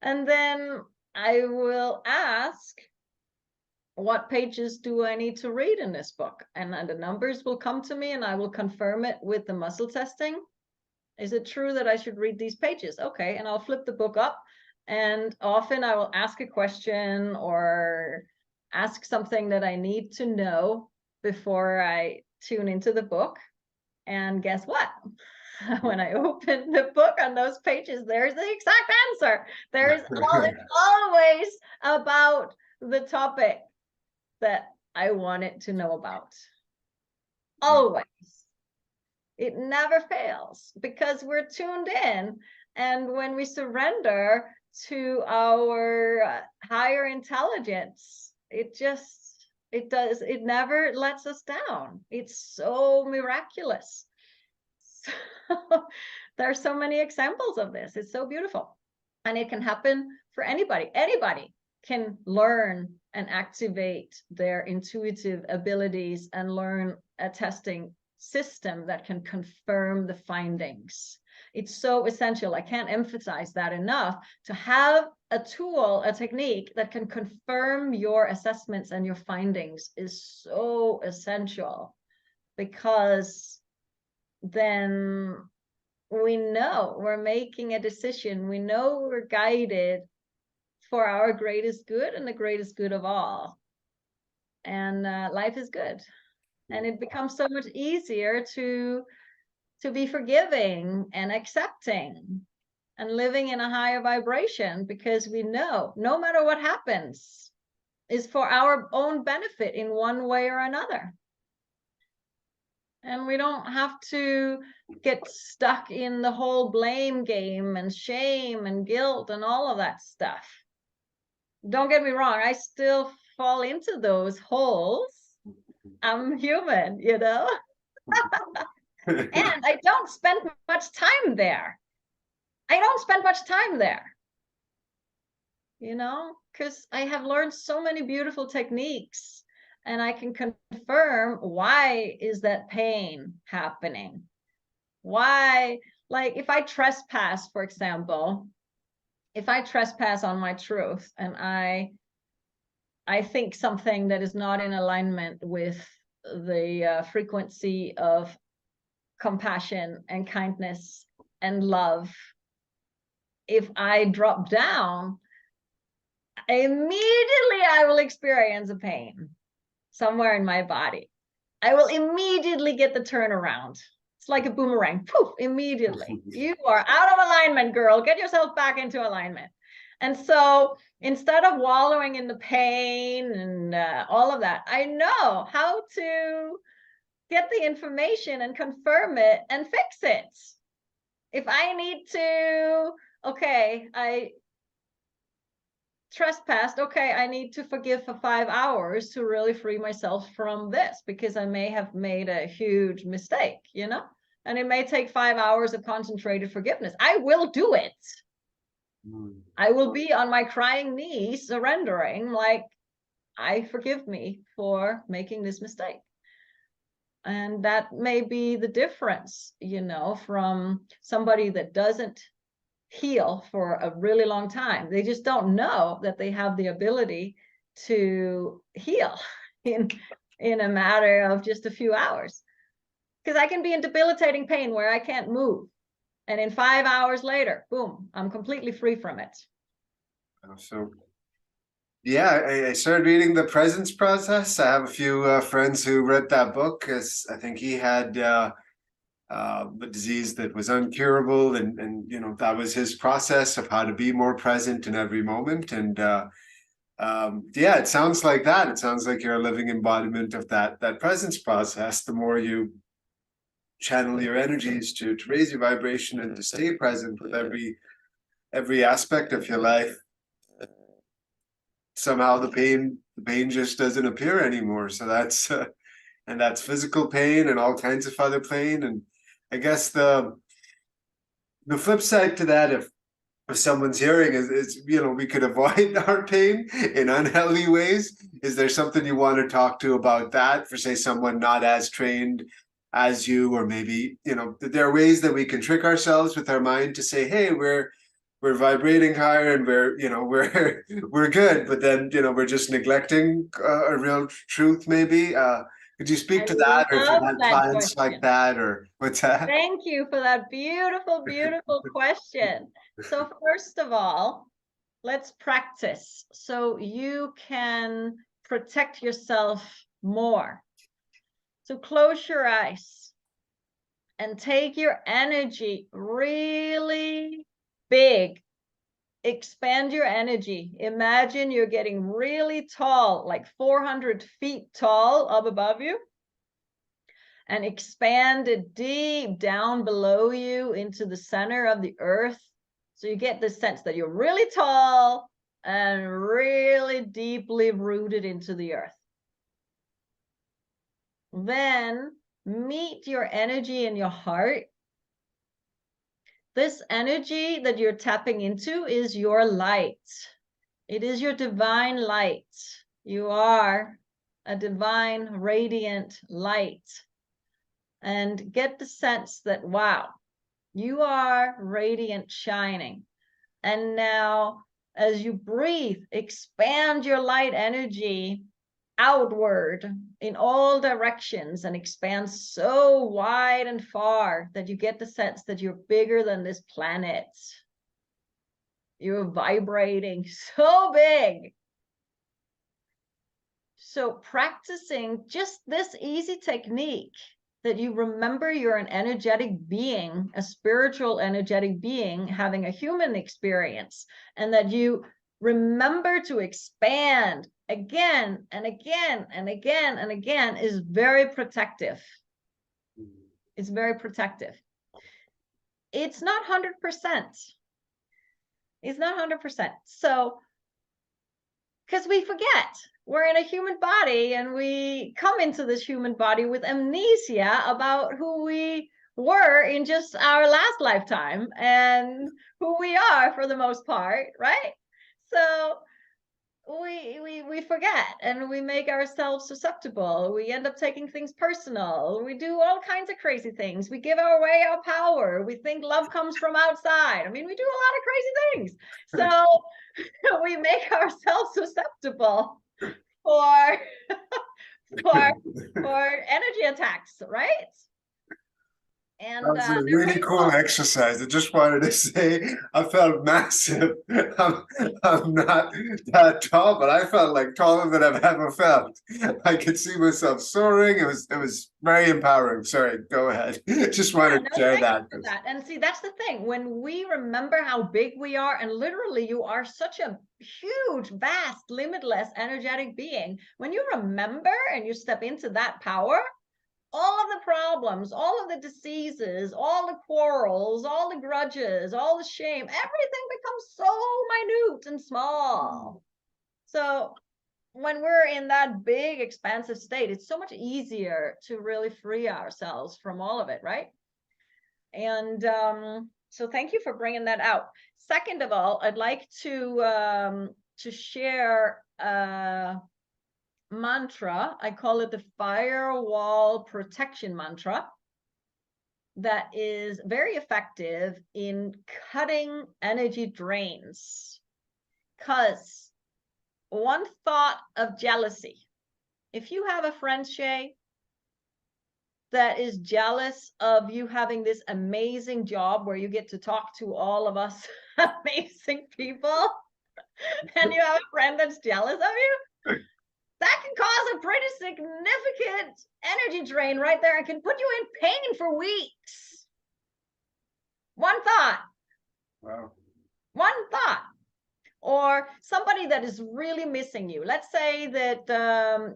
And then I will ask, what pages do I need to read in this book? And the numbers will come to me and I will confirm it with the muscle testing. Is it true that I should read these pages? Okay, and I'll flip the book up, and often I will ask a question or ask something that I need to know before I tune into the book. And guess what? When I open the book on those pages, there's the exact answer. It's always about the topic that I wanted to know about. Always. It never fails because we're tuned in. And when we surrender to our higher intelligence, it never lets us down. It's so miraculous. So, there are so many examples of this. It's so beautiful. And it can happen for anybody. Anybody can learn and activate their intuitive abilities and learn a testing system that can confirm the findings. It's so essential. I can't emphasize that enough. To have a tool, a technique that can confirm your assessments and your findings is so essential, because then we know we're making a decision. We know we're guided for our greatest good and the greatest good of all. And life is good. And it becomes so much easier to be forgiving and accepting and living in a higher vibration, because we know no matter what happens is for our own benefit in one way or another. And we don't have to get stuck in the whole blame game and shame and guilt and all of that stuff. Don't get me wrong, I still fall into those holes. I'm human, you know? And I don't spend much time there. You know, because I have learned so many beautiful techniques, and I can confirm, why is that pain happening? Why, like if I trespass, for example, if I trespass on my truth and I think something that is not in alignment with the frequency of compassion and kindness and love, if I drop down, immediately I will experience a pain somewhere in my body. I will immediately get the turnaround. It's like a boomerang. Poof, immediately. You are out of alignment, girl. Get yourself back into alignment. And so instead of wallowing in the pain and all of that, I know how to get the information and confirm it and fix it. If I need to, okay, I trespassed, okay, I need to forgive for 5 hours to really free myself from this, because I may have made a huge mistake, you know? And it may take 5 hours of concentrated forgiveness. I will do it. I will be on my crying knees, surrendering, like, I forgive me for making this mistake. And that may be the difference, you know, from somebody that doesn't heal for a really long time. They just don't know that they have the ability to heal in a matter of just a few hours. Because I can be in debilitating pain where I can't move, and in 5 hours later, boom, I'm completely free from it. So yeah, I started reading The Presence Process. I have a few friends who read that book, because I think he had a disease that was uncurable, and you know, that was his process of how to be more present in every moment. And yeah, it sounds like that. It sounds like you're a living embodiment of that presence process. The more you channel your energies to raise your vibration and to stay present with every aspect of your life, somehow the pain just doesn't appear anymore. So that's and that's physical pain and all kinds of other pain. And I guess the flip side to that, if someone's hearing is we could avoid our pain in unhealthy ways. Is there something you want to talk to about that for, say, someone not as trained as you, or maybe there are ways that we can trick ourselves with our mind to say, hey, we're vibrating higher and we're good, but then we're just neglecting a real truth maybe. Could you speak I to that, or if you love had that clients like question. that, or what's that? Thank you for that beautiful, beautiful question. So first of all, let's practice so you can protect yourself more. So close your eyes and take your energy really big. Expand your energy. Imagine you're getting really tall, like 400 feet tall up above you, and expand it deep down below you into the center of the earth. So you get the sense that you're really tall and really deeply rooted into the earth. Then meet your energy in your heart. This energy that you're tapping into is your light. It is your divine light. You are a divine, radiant light. And get the sense that, wow, you are radiant, shining. And now, as you breathe, expand your light energy outward in all directions and expand so wide and far that you get the sense that you're bigger than this planet. You're vibrating so big. So practicing just this easy technique, that you remember you're an energetic being, a spiritual energetic being having a human experience, and that you remember to expand again and again and again and again, is very protective. It's very protective. It's not 100%. It's not 100%. So, because we forget. We're in a human body, and we come into this human body with amnesia about who we were in just our last lifetime and who we are for the most part, right? So we forget, and we make ourselves susceptible. We end up taking things personal. We do all kinds of crazy things. We give away our power. We think love comes from outside. I mean, we do a lot of crazy things. So we make ourselves susceptible for energy attacks, right? And That was a really cool exercise. I just wanted to say I felt massive. I'm not that tall, but I felt like taller than I've ever felt. I could see myself soaring. It was very empowering. Sorry, go ahead. Just wanted to share that. And see, that's the thing. When we remember how big we are, and literally you are such a huge, vast, limitless, energetic being, when you remember and you step into that power, all of the problems, all of the diseases, all the quarrels, all the grudges, all the shame, everything becomes so minute and small. So when we're in that big, expansive state, it's so much easier to really free ourselves from all of it, right? And so thank you for bringing that out. Second of all, I'd like to share mantra. I call it the firewall protection mantra, that is very effective in cutting energy drains. Because one thought of jealousy, if you have a friend, Shay, that is jealous of you having this amazing job where you get to talk to all of us amazing people, and you have a friend that's jealous of you, that can cause a pretty significant energy drain right there. It can put you in pain for weeks. One thought. Wow. One thought. or somebody that is really missing you. Let's say that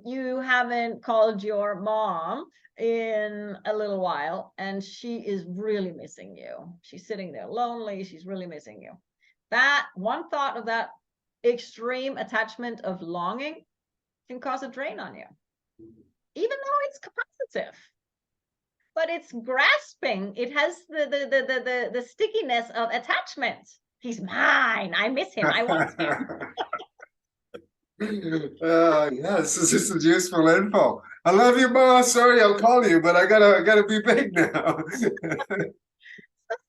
you haven't called your mom in a little while and she is really missing you. She's sitting there lonely, she's really missing you. That one thought of that extreme attachment of longing can cause a drain on you, even though it's positive. But it's grasping. It has the stickiness of attachment. He's mine. I miss him. I want him. Yes, this is useful info. I love you, Ma. Sorry, I'll call you, but I gotta be big now.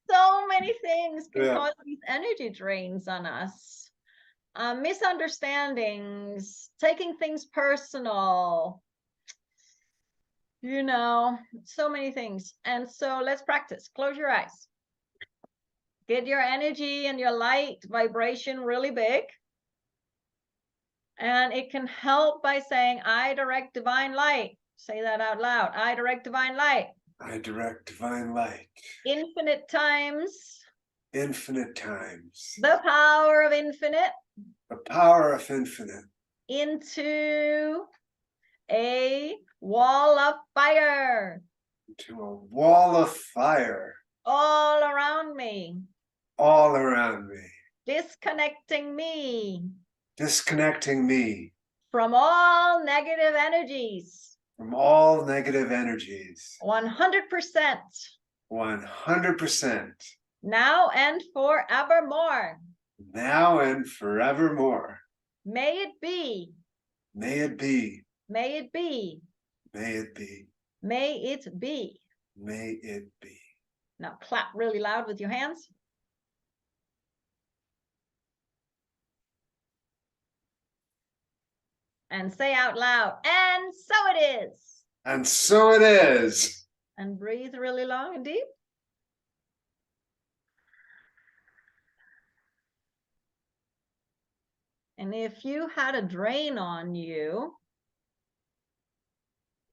So many things can Yeah. cause these energy drains on us. Misunderstandings, taking things personal, you know, so many things. And so let's practice. Close your eyes. Get your energy and your light vibration really big. And it can help by saying, I direct divine light. Say that out loud. I direct divine light. I direct divine light. Infinite times. Infinite times. The power of infinite. The power of infinite. Into a wall of fire. To a wall of fire. All around me. All around me. Disconnecting me. Disconnecting me. From all negative energies. From all negative energies. 100%. 100%. Now and forevermore. Now and forevermore. May it be. May it be. May it be. May it be. May it be. May it be. Now clap really loud with your hands. And say out loud, and so it is. And so it is. And breathe really long and deep. And if you had a drain on you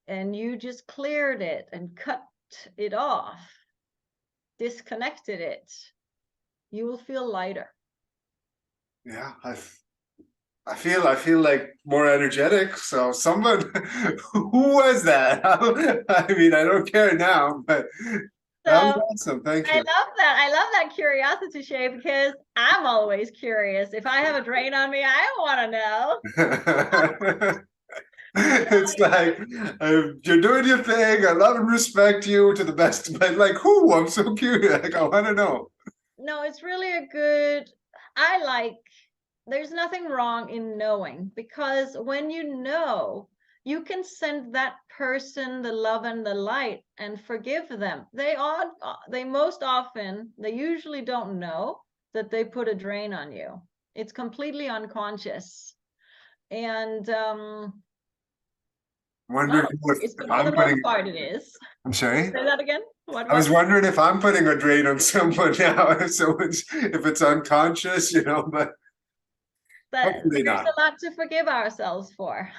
and you just cleared it and cut it off, disconnected it, you will feel lighter. Yeah, I feel like more energetic. So someone, who was that? I mean, I don't care now, but that was awesome. Thank you. I love that. I love that curiosity, Shay, because I'm always curious. If I have a drain on me, I want to know. It's like, you're doing your thing. I love and respect you to the best, but like, who? I'm so curious. Like, I want to know. No, it's really a good, there's nothing wrong in knowing, because when you know, you can send that person the love and the light and forgive them. They usually don't know that they put a drain on you. It's completely unconscious. And Wondering it's for the most part it is. I'm sorry? Say that again? I was wondering if I'm putting a drain on someone now, if it's unconscious, you know, but hopefully there's not. a lot to forgive ourselves for.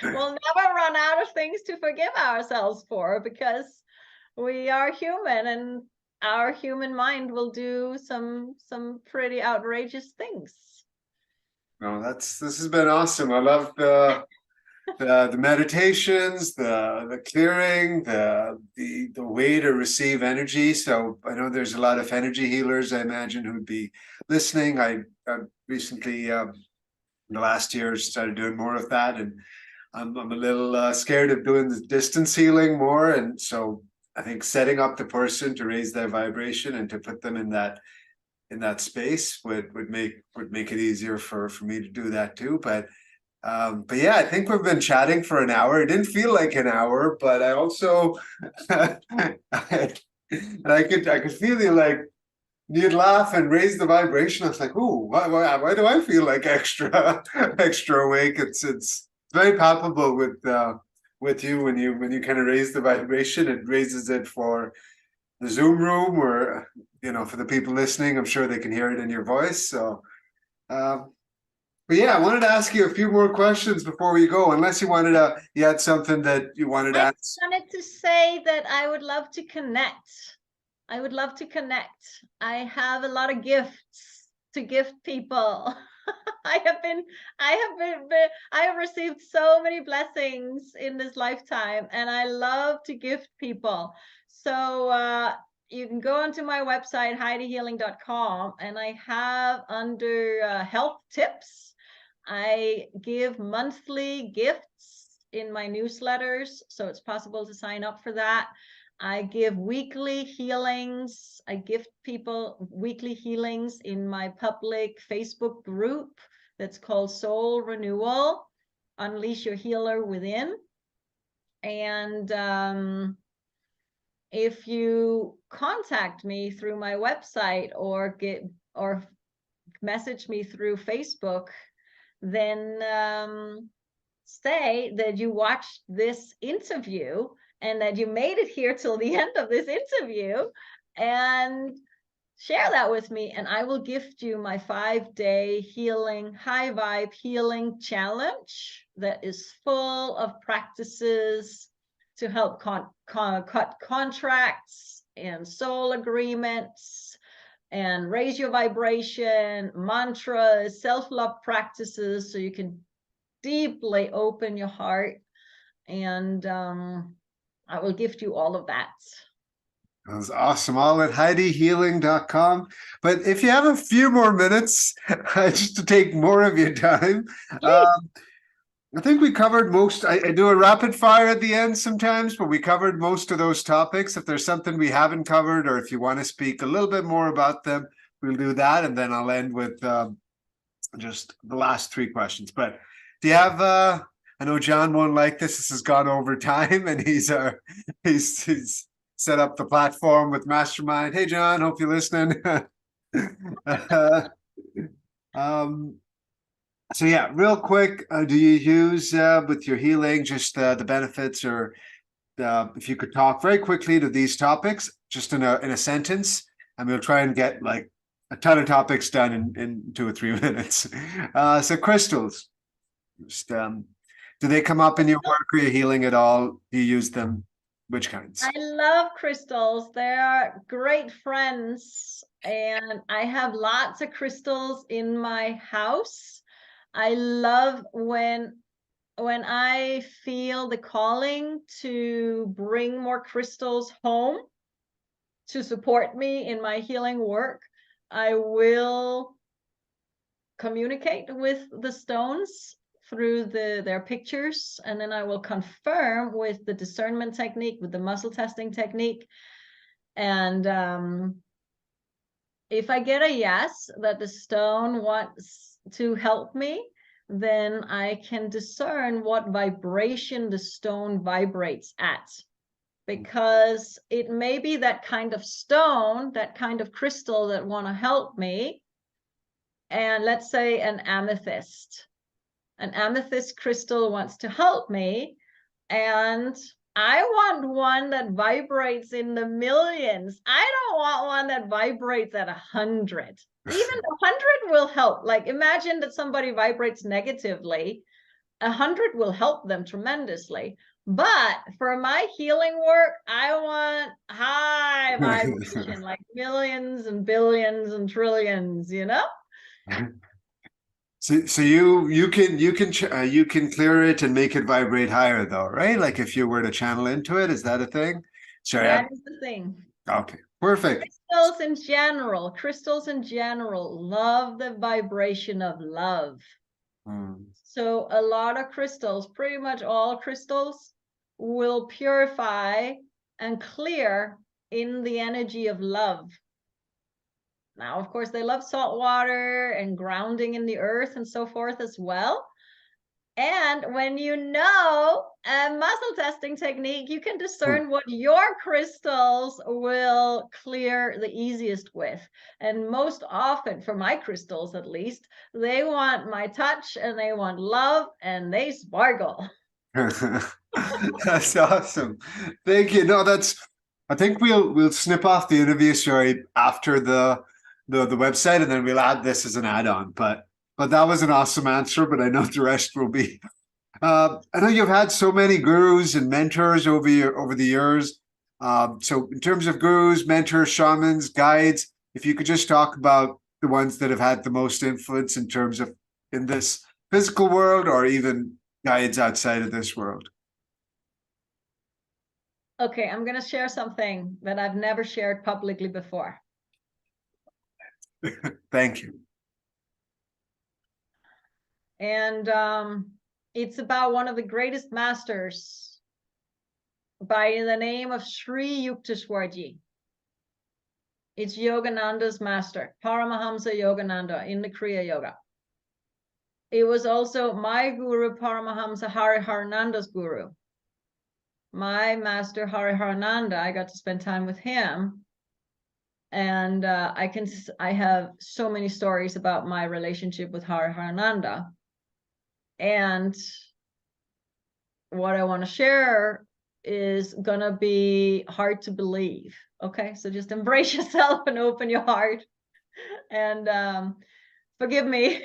We'll never run out of things to forgive ourselves for, because we are human and our human mind will do some pretty outrageous things. No, this has been awesome. I love the meditations, the clearing, the way to receive energy. So I know there's a lot of energy healers, I imagine, who'd be listening. I recently in the last year started doing more of that, and I'm a little scared of doing the distance healing more. And so I think setting up the person to raise their vibration and to put them in that space would make it easier for me to do that too. But yeah, I think we've been chatting for an hour. It didn't feel like an hour, but I also I could feel you, like, you'd laugh and raise the vibration. I was like, ooh, why do I feel like extra awake? It's very palpable with you when you kind of raise the vibration. It raises it for the Zoom room, or, you know, for the people listening. I'm sure they can hear it in your voice. So but yeah, I wanted to ask you a few more questions before we go, unless you had something that you wanted to ask. I wanted to say that I would love to connect. I would love to connect. I have a lot of gifts to gift people. I have received so many blessings in this lifetime, and I love to gift people. So you can go onto my website, HeidiHealing.com, and I have under health tips, I give monthly gifts in my newsletters, so it's possible to sign up for that. I give weekly healings. I gift people weekly healings in my public Facebook group that's called Soul Renewal, Unleash Your Healer Within. And if you contact me through my website or message me through Facebook, then say that you watched this interview and that you made it here till the end of this interview, and share that with me, and I will gift you my 5-day healing, high vibe healing challenge that is full of practices to help cut contracts and soul agreements and raise your vibration, mantras, self-love practices, so you can deeply open your heart. And I will gift you all of that. That was awesome. All at HeidiHealing.com. But if you have a few more minutes, just to take more of your time, I think we covered most. I do a rapid fire at the end sometimes, but we covered most of those topics. If there's something we haven't covered, or if you want to speak a little bit more about them, we'll do that. And then I'll end with just the last 3 questions. But do you have, I know John won't like this. This has gone over time, and he's set up the platform with Mastermind. Hey, John, hope you're listening. So yeah, real quick, do you use with your healing just the benefits, or if you could talk very quickly to these topics, just in a sentence, and we'll try and get like a ton of topics done in 2 or 3 minutes. So crystals, just, do they come up in your work or your healing at all? Do you use them? Which kinds? I love crystals. They're great friends, and I have lots of crystals in my house. I love when I feel the calling to bring more crystals home to support me in my healing work. I will communicate with the stones through their pictures, and then I will confirm with the discernment technique, with the muscle testing technique. And if I get a yes that the stone wants to help me, then I can discern what vibration the stone vibrates at, because it may be that kind of stone, that kind of crystal that want to help me. And let's say an amethyst crystal wants to help me, and I want one that vibrates in the millions. I don't want one that vibrates at 100. Even 100 will help. Like, imagine that somebody vibrates negatively. 100 will help them tremendously. But for my healing work, I want high vibration, like millions and billions and trillions, you know? So you can clear it and make it vibrate higher, though, right? Like if you were to channel into it, is that a thing? Sorry, that is the thing. Okay, perfect. Crystals in general love the vibration of love. So a lot of crystals, pretty much all crystals, will purify and clear in the energy of love. Now, of course, they love salt water and grounding in the earth and so forth as well. And when you know a muscle testing technique, you can discern what your crystals will clear the easiest with. And most often, for my crystals at least, they want my touch and they want love and they sparkle. That's awesome. Thank you. No, I think we'll snip off the interview story after the website, and then we'll add this as an add-on. But that was an awesome answer, but I know the rest will be. I know you've had so many gurus and mentors over the years. So in terms of gurus, mentors, shamans, guides, if you could just talk about the ones that have had the most influence in terms of in this physical world, or even guides outside of this world? Okay, I'm going to share something that I've never shared publicly before. Thank you. And it's about one of the greatest masters by the name of Sri Yukteswarji. It's Yogananda's master, Paramahamsa Yogananda in the Kriya Yoga. It was also my guru, Paramahamsa Hariharananda's guru. My master, Hariharananda, I got to spend time with him. And I have so many stories about my relationship with Hariharananda. And what I want to share is gonna be hard to believe. Okay, so just embrace yourself and open your heart, and forgive me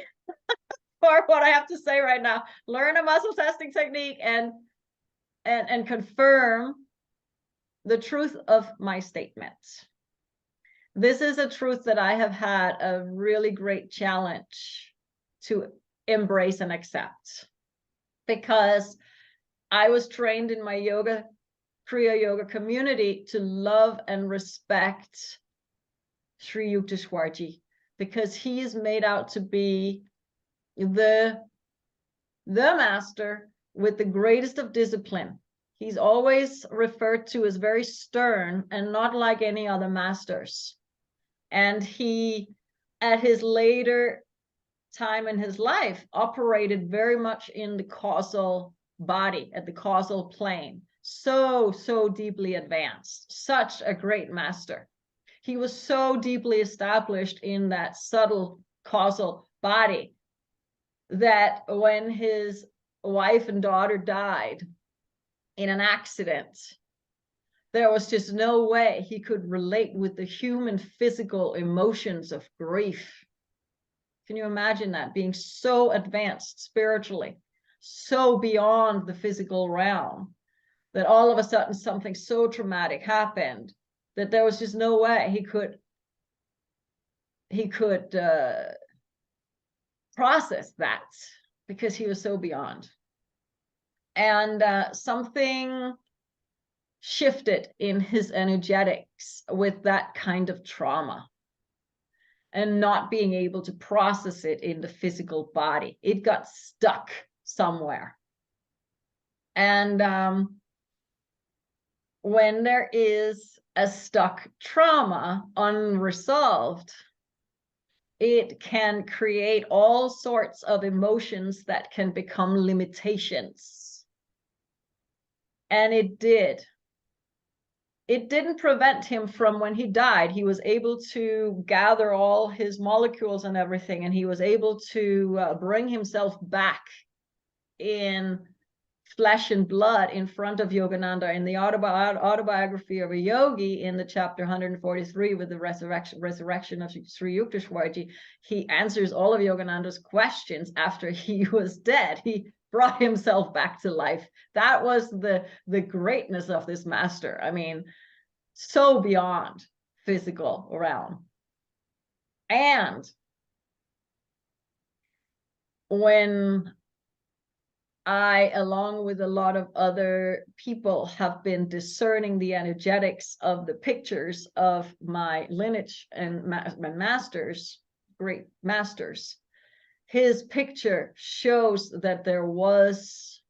for what I have to say right now. Learn a muscle testing technique and confirm the truth of my statements. This is a truth that I have had a really great challenge to embrace and accept, because I was trained in my yoga, Kriya Yoga community to love and respect Sri Yukteswarji, because he is made out to be the master with the greatest of discipline. He's always referred to as very stern and not like any other masters. And he, at his later time in his life, operated very much in the causal body, at the causal plane. So deeply advanced, such a great master. He was so deeply established in that subtle causal body that when his wife and daughter died in an accident, there was just no way he could relate with the human physical emotions of grief. Can you imagine that? Being so advanced spiritually, so beyond the physical realm, that all of a sudden something so traumatic happened that there was just no way he could process that, because he was so beyond. And something shifted in his energetics with that kind of trauma, and not being able to process it in the physical body. It got stuck somewhere. And when there is a stuck trauma unresolved, it can create all sorts of emotions that can become limitations. And it did. It didn't prevent him from, when he died, he was able to gather all his molecules and everything, and he was able to bring himself back in flesh and blood in front of Yogananda. In the autobiography of a yogi, in the chapter 143 with the resurrection of Sri Yukteswarji, he answers all of Yogananda's questions after he was dead. He brought himself back to life. That was the greatness of this master. I mean, so beyond physical realm. And when I, along with a lot of other people, have been discerning the energetics of the pictures of my lineage and masters, great masters, his picture shows that there was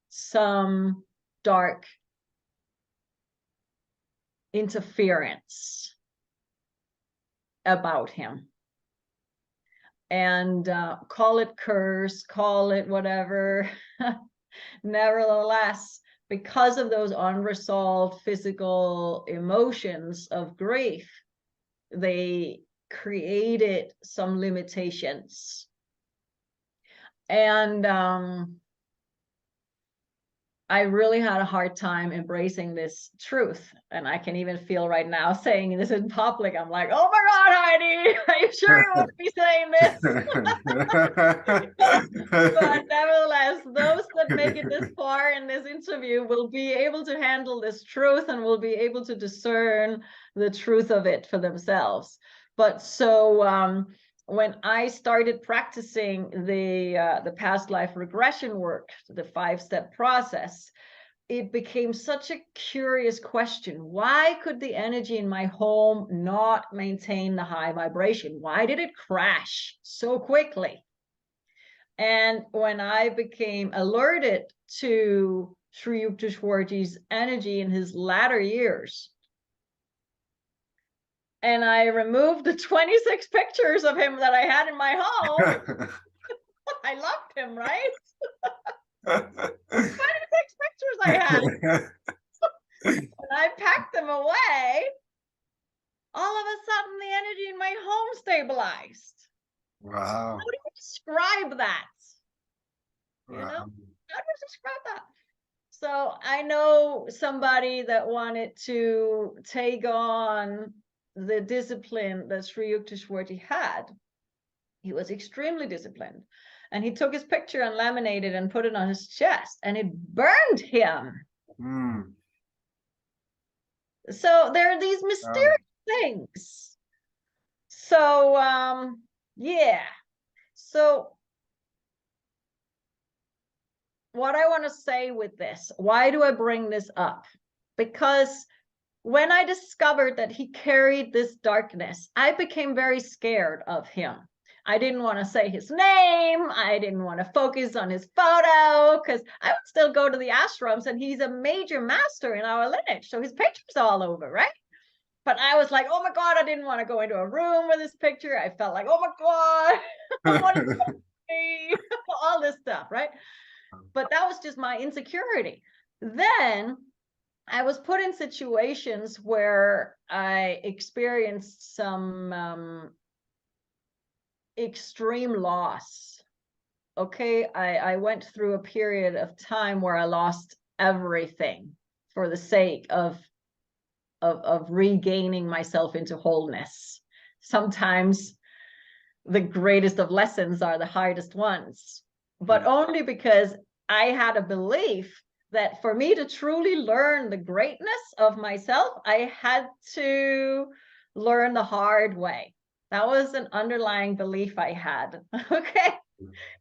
some dark interference about him. And call it curse, call it whatever. Nevertheless, because of those unresolved physical emotions of grief, they created some limitations. And I really had a hard time embracing this truth. And I can even feel right now saying this in public, I'm like, oh my God, Heidi, are you sure you want to be saying this? But nevertheless, those that make it this far in this interview will be able to handle this truth and will be able to discern the truth of it for themselves. But so when I started practicing the past life regression work, the 5-step process, it became such a curious question. Why could the energy in my home not maintain the high vibration? Why did it crash so quickly? And when I became alerted to Sri Yukteswarji's energy in his latter years, and I removed the 26 pictures of him that I had in my home, I loved him, right? 26 pictures I had. And I packed them away. All of a sudden, the energy in my home stabilized. Wow. How do you describe that? You know, Wow. how do you describe that? So I know somebody that wanted to take on the discipline that Sri Yukteswarji had. He was extremely disciplined. And he took his picture and laminated and put it on his chest, and it burned him. Mm. So there are these mysterious things. So yeah. So what I want to say with this, why do I bring this up? Because when I discovered that he carried this darkness, I became very scared of him. I didn't want to say his name. I didn't want to focus on his photo, because I would still go to the ashrams, and he's a major master in our lineage. So his picture's all over, right? But I was like, oh my God, I didn't want to go into a room with this picture. I felt like, oh my God, what is me? All this stuff, right? But that was just my insecurity. Then I was put in situations where I experienced some extreme loss. Okay, I went through a period of time where I lost everything for the sake of regaining myself into wholeness. Sometimes the greatest of lessons are the hardest ones, but only because I had a belief that for me to truly learn the greatness of myself, I had to learn the hard way. That was an underlying belief I had. Okay.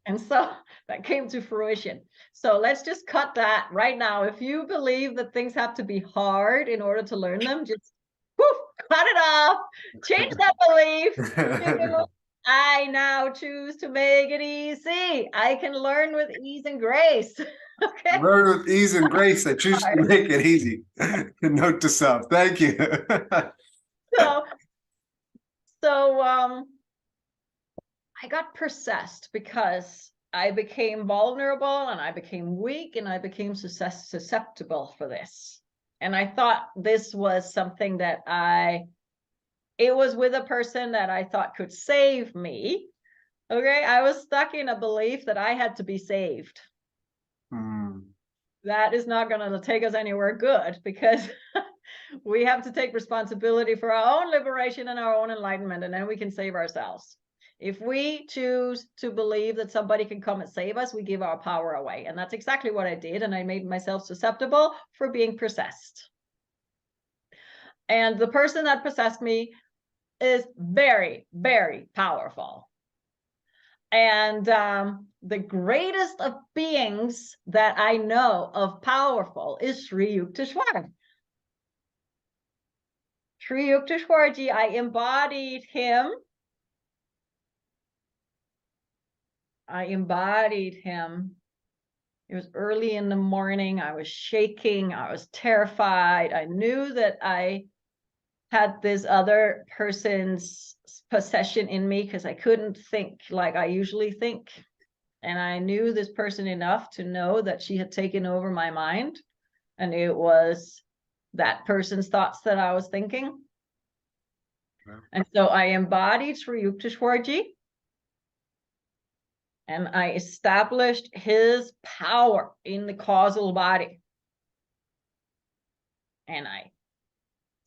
And so that came to fruition. So let's just cut that right now. If you believe that things have to be hard in order to learn them, just woof, cut it off, change that belief. I now choose to make it easy. I can learn with ease and grace. Okay. Learn with ease and grace. I choose to make it easy. Note to self. Thank you. So I got possessed because I became vulnerable, and I became weak, and I became susceptible for this. And I thought this was something that it was with a person that I thought could save me. Okay, I was stuck in a belief that I had to be saved. That is not going to take us anywhere good, because we have to take responsibility for our own liberation and our own enlightenment, and then we can save ourselves. If we choose to believe that somebody can come and save us, we give our power away. And that's exactly what I did. And I made myself susceptible for being possessed. And the person that possessed me is very, very powerful. And the greatest of beings that I know of powerful is Sri Yukteswar. Sri Yukteswarji, I embodied him. It was early in the morning. I was shaking. I was terrified. I knew that I had this other person's possession in me, because I couldn't think like I usually think. And I knew this person enough to know that she had taken over my mind, and it was that person's thoughts that I was thinking. Wow. And so I embodied Sri Yukteswarji, and I established his power in the causal body. And I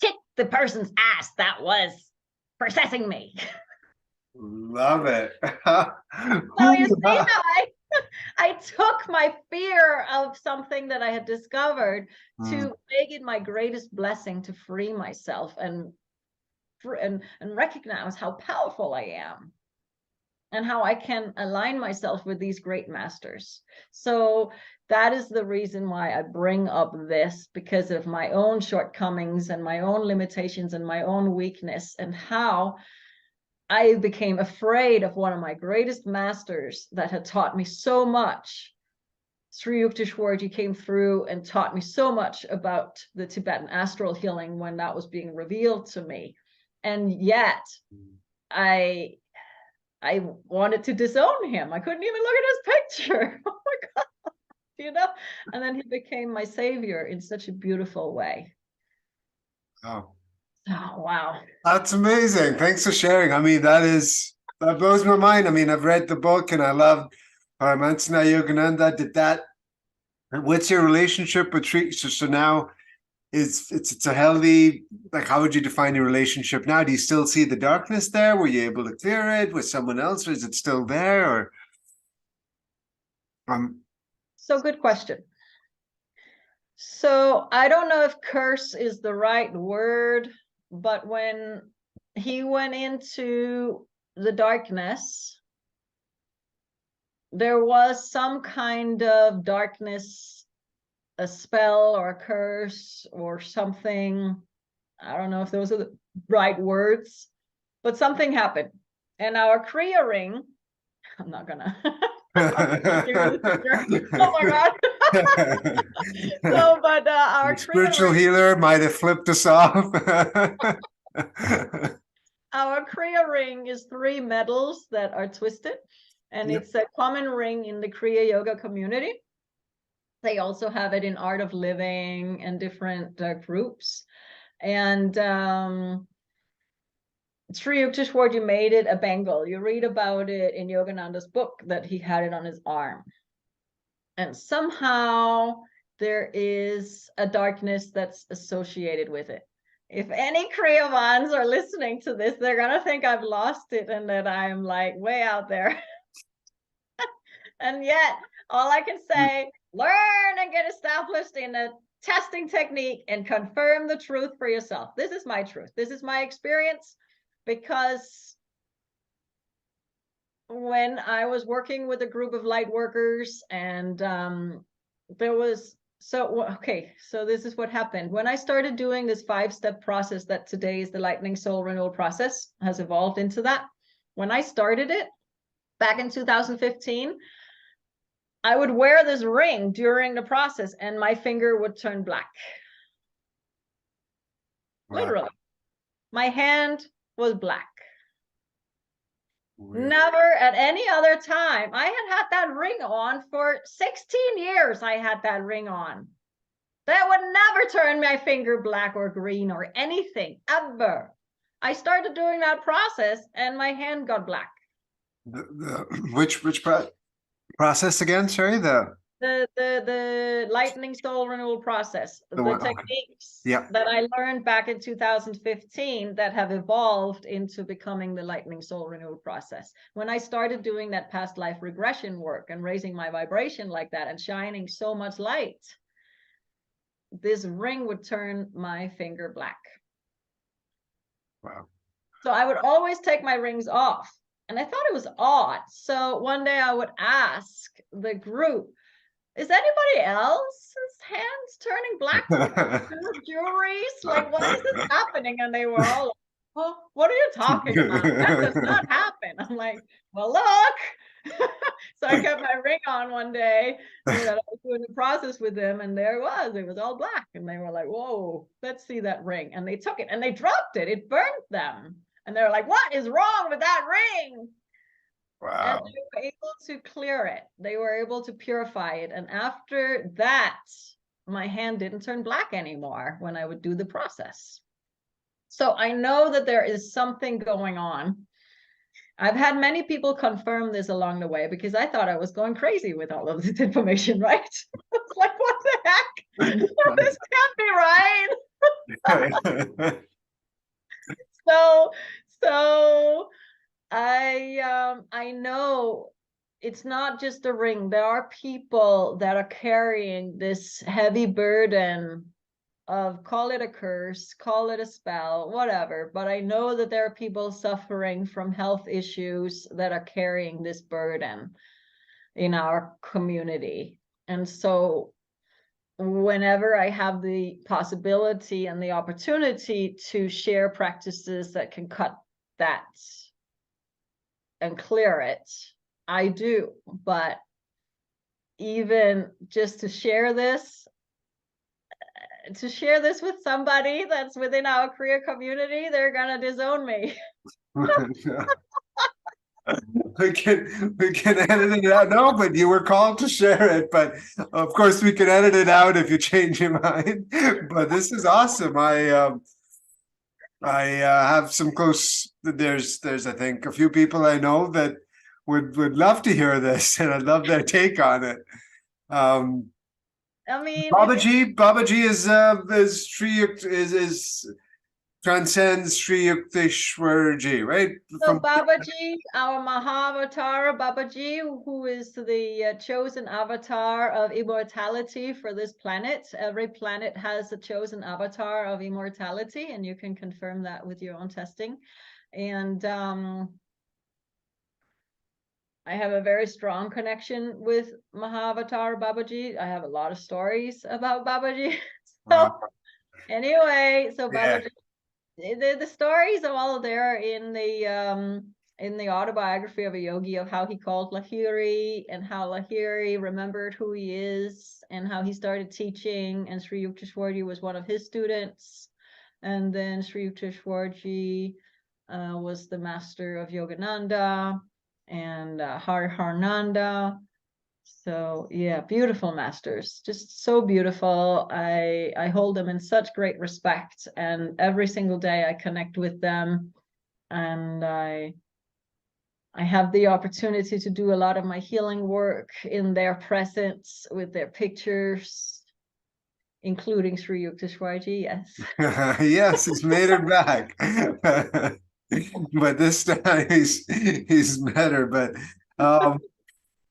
kicked the person's ass that was possessing me. Love it. So you see how I took my fear of something that I had discovered to make it my greatest blessing to free myself and and recognize how powerful I am and how I can align myself with these great masters. So that is the reason why I bring up this, because of my own shortcomings and my own limitations and my own weakness, and how I became afraid of one of my greatest masters that had taught me so much. Sri Yukteswarji came through and taught me so much about the Tibetan astral healing when that was being revealed to me. And yet I wanted to disown him. I couldn't even look at his picture. Oh my God, you know? And then he became my savior in such a beautiful way. Oh, Oh, wow. that's amazing. Thanks for sharing. I mean, that blows my mind. I mean, I've read the book and I love Paramahansa Yogananda did that. What's your relationship with Sri? So now it's a healthy, like, how would you define your relationship now? Do you still see the darkness there? Were you able to clear it with someone else, or is it still there? Or So good question. So I don't know if curse is the right word, but when he went into the darkness, there was some kind of darkness, a spell or a curse or something. I don't know if those are the right words, but something happened. And our Kriya ring, I'm not gonna. Oh my God. So, but our the spiritual Kriya ring, healer might have flipped us off. our Kriya ring is 3 metals that are twisted, and Yep. it's a common ring in the Kriya Yoga community. They also have it in Art of Living and different groups. And Sri Yukteswarji made it a bangle. You read about it in Yogananda's book that he had it on his arm. And somehow there is a darkness that's associated with it. If any Kriyavans are listening to this, they're gonna think I've lost it and that I'm like way out there. And yet, all I can say, learn and get established in a testing technique and confirm the truth for yourself. This is my truth. This is my experience, because when I was working with a group of light workers, and there was, so this is what happened. When I started doing this 5-step process that today is the Lightning Soul Renewal process, has evolved into that. When I started it back in 2015, I would wear this ring during the process and my finger would turn black. Wow. Literally. My hand was black. Weird. Never at any other time. I had that ring on for 16 years. I had that ring on. That would never turn my finger black or green or anything, ever. I started doing that process and my hand got black. Which process again? Sorry, The Lightning Soul Renewal process, the techniques that I learned back in 2015 that have evolved into becoming the Lightning Soul Renewal process. When I started doing that past life regression work and raising my vibration like that and shining so much light, this ring would turn my finger black. Wow. So I would always take my rings off. And I thought it was odd. So one day I would ask the group, is anybody else's hands turning black with jewelries? Like, why is this happening? And they were all like, well, what are you talking about? That does not happen. I'm like, well, look. So I kept my ring on one day that I was doing the process with them, and there it was all black. And they were like, whoa, let's see that ring. And they took it and they dropped it. It burnt them. And they were like, what is wrong with that ring? Wow. And they were able to clear it. They were able to purify it. And after that, my hand didn't turn black anymore when I would do the process. So I know that there is something going on. I've had many people confirm this along the way, because I thought I was going crazy with all of this information, right? It's like, what the heck? This can't be right. So I know it's not just a ring. There are people that are carrying this heavy burden of, call it a curse, call it a spell, whatever, but I know that there are people suffering from health issues that are carrying this burden in our community. And so whenever I have the possibility and the opportunity to share practices that can cut that and clear it, I do. But even just to share this with somebody that's within our Kriya community, they're gonna disown me. We can edit it out. No, but you were called to share it. But of course, we can edit it out if you change your mind. But this is awesome. I have some close. There's I think a few people I know that would love to hear this, and I'd love their take on it. I mean, Babaji is Sri is transcends Sri Yukteswarji, right? so Babaji, our Mahavatar Babaji, who is the chosen avatar of immortality for this planet. Every planet has a chosen avatar of immortality, and you can confirm that with your own testing. And I have a very strong connection with Mahavatar Babaji. I have a lot of stories about Babaji. So anyway, so Babaji, the stories are all there in the autobiography of a yogi, of how he called Lahiri and how Lahiri remembered who he is and how he started teaching, and Sri Yukteswarji was one of his students. And then Sri Yukteswarji was the master of Yogananda and Hariharnanda. So yeah, beautiful masters, just so beautiful. I hold them in such great respect, and every single day I connect with them, and I have the opportunity to do a lot of my healing work in their presence with their pictures, including Sri Yukteswarji. Yes. Yes, he's made it back. But this time he's better. But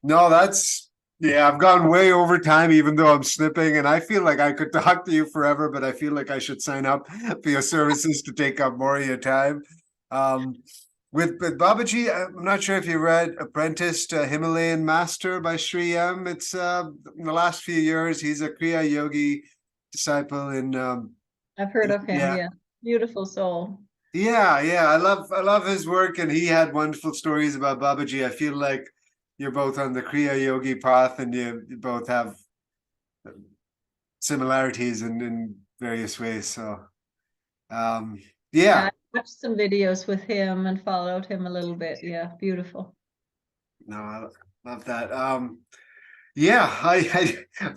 no, I've gone way over time, even though I'm snipping, and I feel like I could talk to you forever, but I feel like I should sign up for your services to take up more of your time. With Babaji, I'm not sure if you read Apprenticed Himalayan Master by Sri M. It's in the last few years, he's a Kriya Yogi disciple in I've heard of him. Yeah. Beautiful soul. Yeah, I love his work, and he had wonderful stories about Babaji. I feel like you're both on the Kriya Yogi path, and you both have similarities in various ways. So yeah. I watched some videos with him and followed him a little bit. Yeah, beautiful. No, I love that. Yeah, I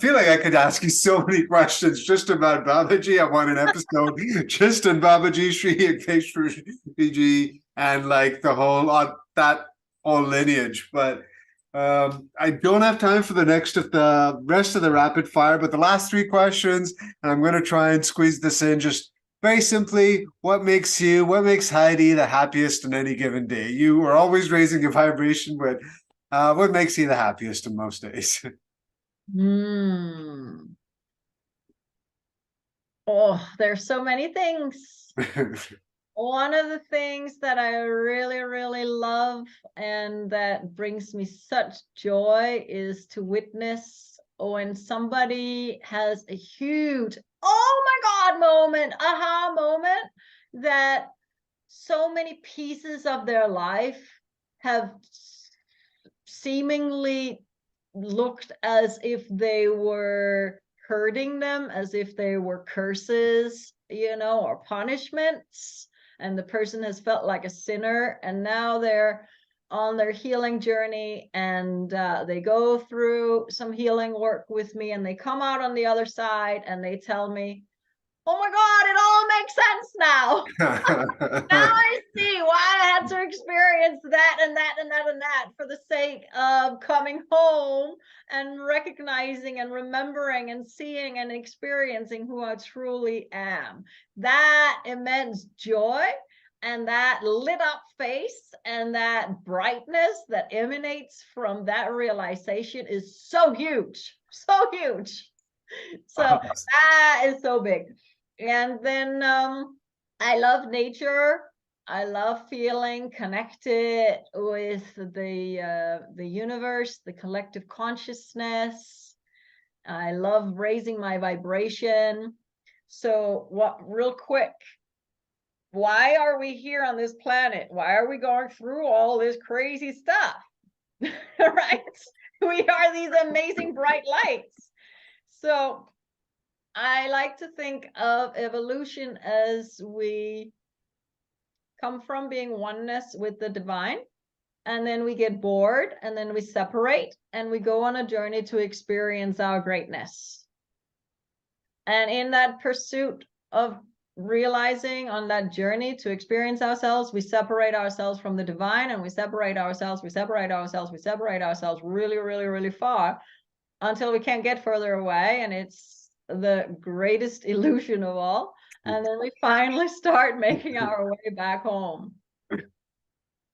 feel like I could ask you so many questions just about Babaji. I want an episode just on Babaji, Sri Yukteswarji, and like the whole that whole lineage. But I don't have time for the rest of the rapid fire. But the last three questions, and I'm going to try and squeeze this in just very simply. What makes Heidi the happiest on any given day? You are always raising your vibration, but what makes you the happiest on most days? Oh, there's so many things. One of the things that I really, really love and that brings me such joy is to witness when somebody has a huge, oh my God, moment, aha moment, that so many pieces of their life have seemingly looked as if they were hurting them, as if they were curses, or punishments, and the person has felt like a sinner, and now they're on their healing journey, and they go through some healing work with me, and they come out on the other side and they tell me, oh my God, it all makes sense now. Now I see why I had to experience that and that and that and that for the sake of coming home and recognizing and remembering and seeing and experiencing who I truly am. That immense joy and that lit up face and that brightness that emanates from that realization is so huge, so huge. So that is so big. And then I love nature. I love feeling connected with the universe, the collective consciousness. I love raising my vibration. So what, real quick, why are we here on this planet? Why are we going through all this crazy stuff? Right? We are these amazing bright lights. So I like to think of evolution as we come from being oneness with the divine, and then we get bored, and then we separate, and we go on a journey to experience our greatness. And in that pursuit of realizing on that journey to experience ourselves, we separate ourselves from the divine, and we separate ourselves really, really, really far until we can't get further away. And it's the greatest illusion of all. And then we finally start making our way back home.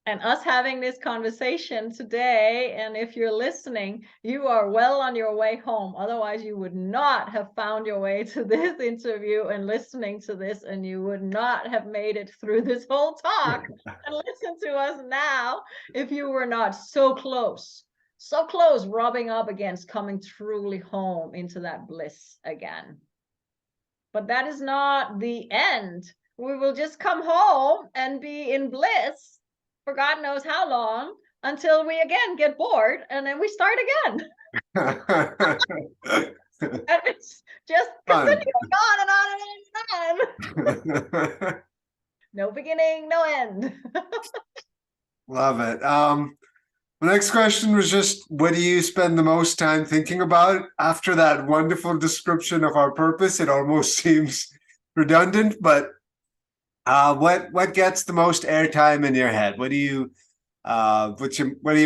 And us having this conversation today, and if you're listening, you are well on your way home. Otherwise, you would not have found your way to this interview and listening to this, and you would not have made it through this whole talk and listen to us now if you were not so close, rubbing up against coming truly home into that bliss again. But that is not the end. We will just come home and be in bliss for God knows how long, until we again get bored, and then we start again. And it's just continuing on and on and on and on. No beginning, no end. Love it. The next question was just, what do you spend the most time thinking about? After that wonderful description of our purpose, it almost seems redundant, but what gets the most airtime in your head? What are your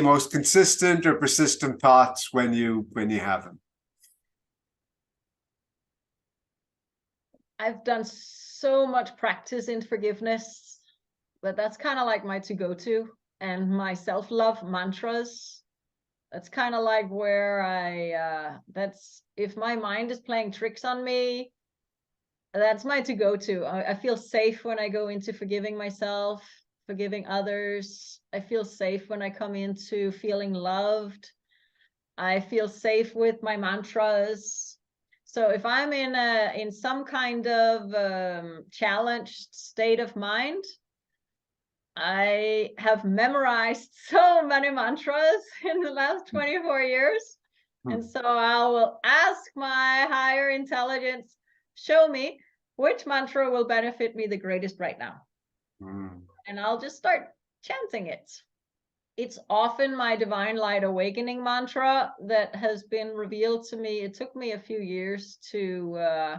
most consistent or persistent thoughts when you have them? I've done so much practice in forgiveness, but that's kind of like my to-go-to, and my self-love mantras. That's kind of like where that's, if my mind is playing tricks on me, that's my to-go-to. I feel safe when I go into forgiving myself, forgiving others. I feel safe when I come into feeling loved. I feel safe with my mantras. So if I'm in some kind of challenged state of mind, I have memorized so many mantras in the last 24 years. And so I will ask my higher intelligence, show me which mantra will benefit me the greatest right now. And I'll just start chanting it. It's often my divine light awakening mantra that has been revealed to me. It took me a few years to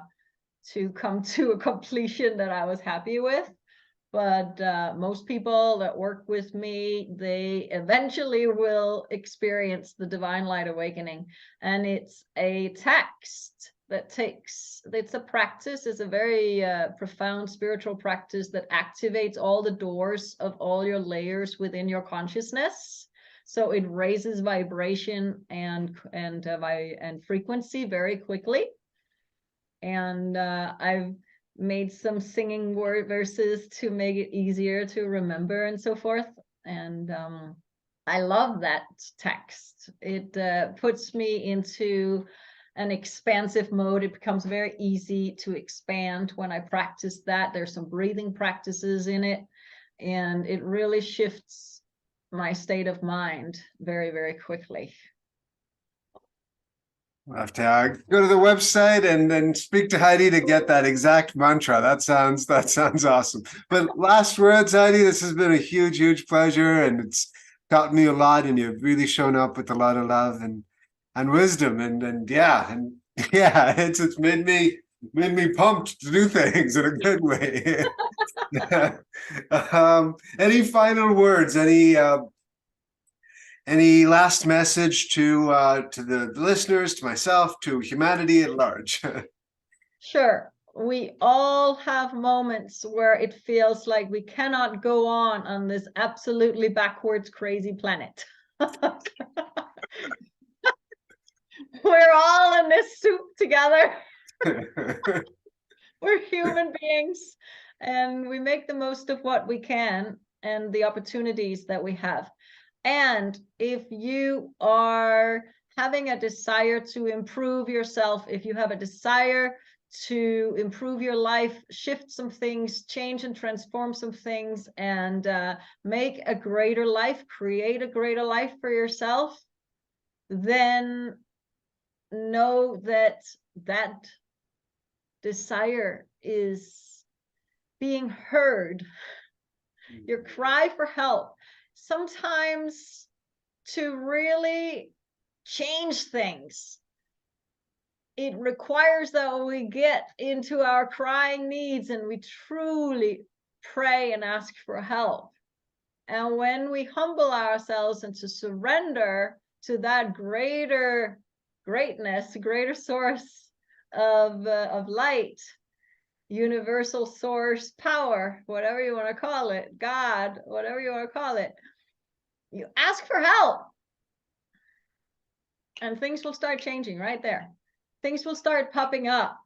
come to a completion that I was happy with. But most people that work with me, they eventually will experience the divine light awakening. And it's a text that it's a practice, it's a very profound spiritual practice that activates all the doors of all your layers within your consciousness. So it raises vibration and frequency very quickly. And I've made some singing verses to make it easier to remember and so forth. And I love that text. It puts me into an expansive mode. It becomes very easy to expand when I practice that. There's some breathing practices in it, and it really shifts my state of mind very, very quickly. I'll have to go to the website and then speak to Heidi to get that exact mantra. That sounds awesome. But last words, Heidi, this has been a huge, huge pleasure, and it's taught me a lot, and you've really shown up with a lot of love and wisdom, and yeah, it's made me pumped to do things in a good way. Any final words? Any last message to the listeners, to myself, to humanity at large? Sure. We all have moments where it feels like we cannot go on this absolutely backwards, crazy planet. We're all in this soup together. together. We're human beings, and we make the most of what we can and the opportunities that we have. And if you are having a desire to improve yourself, if you have a desire to improve your life, shift some things, change and transform some things, and make a greater life, create a greater life for yourself, then know that that desire is being heard. Your cry for help. Sometimes to really change things, it requires that we get into our crying needs and we truly pray and ask for help. And when we humble ourselves and to surrender to that greater greatness, greater source of light, universal source power, whatever you want to call it, God, whatever you want to call it, you ask for help and things will start changing right there. Things will start popping up.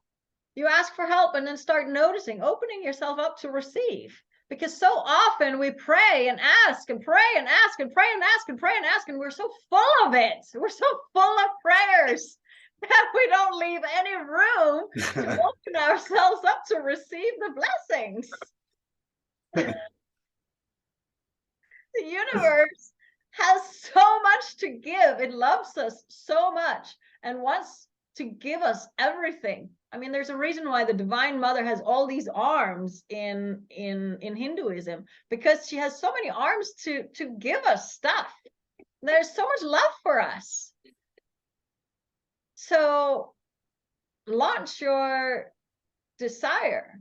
You ask for help and then start noticing, opening yourself up to receive. Because so often we pray and ask and pray and ask and pray and ask and pray and ask, and we're so full of it. We're so full of prayers that we don't leave any room to open ourselves up to receive the blessings. The universe has so much to give. It loves us so much and wants to give us everything. I mean, there's a reason why the Divine Mother has all these arms in Hinduism, because she has so many arms to give us stuff. There's so much love for us. So launch your desire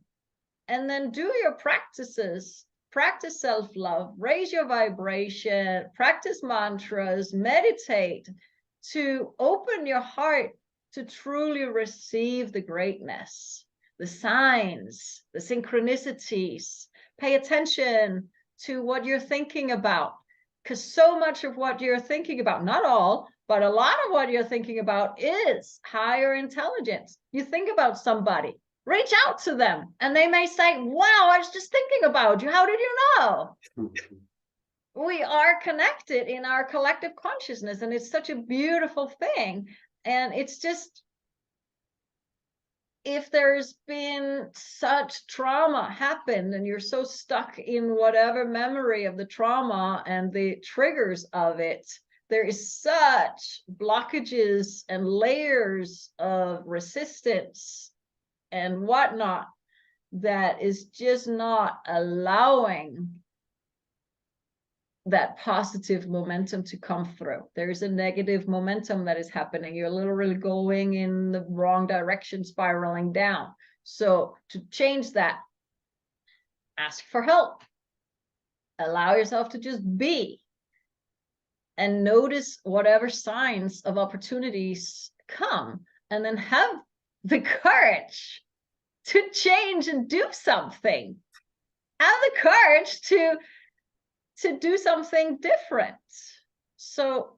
and then do your practices. Practice self-love, raise your vibration, practice mantras, meditate to open your heart to truly receive the greatness, the signs, the synchronicities. Pay attention to what you're thinking about, because so much of what you're thinking about, not all, but a lot of what you're thinking about is higher intelligence. You think about somebody, reach out to them, and they may say, wow, I was just thinking about you. How did you know? We are connected in our collective consciousness, and it's such a beautiful thing. And it's just, if there's been such trauma happened and you're so stuck in whatever memory of the trauma and the triggers of it, there is such blockages and layers of resistance and whatnot that is just not allowing that positive momentum to come through. There's a negative momentum that is happening. You're literally going in the wrong direction, spiraling down. So to change that, ask for help. Allow yourself to just be and notice whatever signs of opportunities come, and then have the courage to change and do something. Have the courage to do something different. So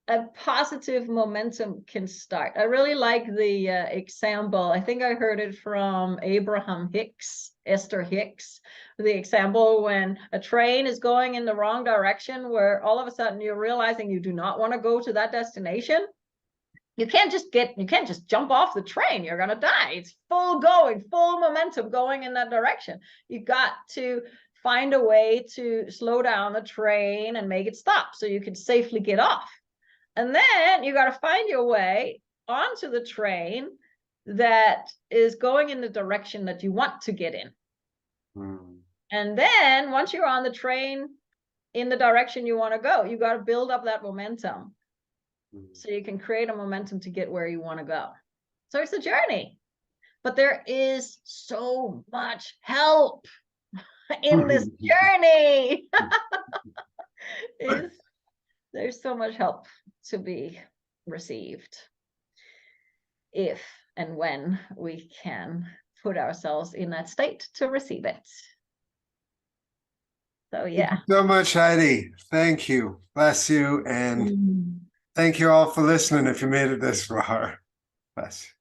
a positive momentum can start. I really like the example. I think I heard it from Abraham Hicks, Esther Hicks, the example when a train is going in the wrong direction, where all of a sudden you're realizing you do not want to go to that destination. You can't just jump off the train. You're going to die. It's full momentum going in that direction. You got to find a way to slow down the train and make it stop so you can safely get off. And then you got to find your way onto the train that is going in the direction that you want to get in. And then once you're on the train in the direction you want to go, you got to build up that momentum so you can create a momentum to get where you want to go. So it's a journey, but there is so much help in this journey. There's so much help to be received if and when we can put ourselves in that state to receive it. So yeah. Thank you so much, Heidi. Thank you. Bless you. And thank you all for listening if you made it this far. Bless you.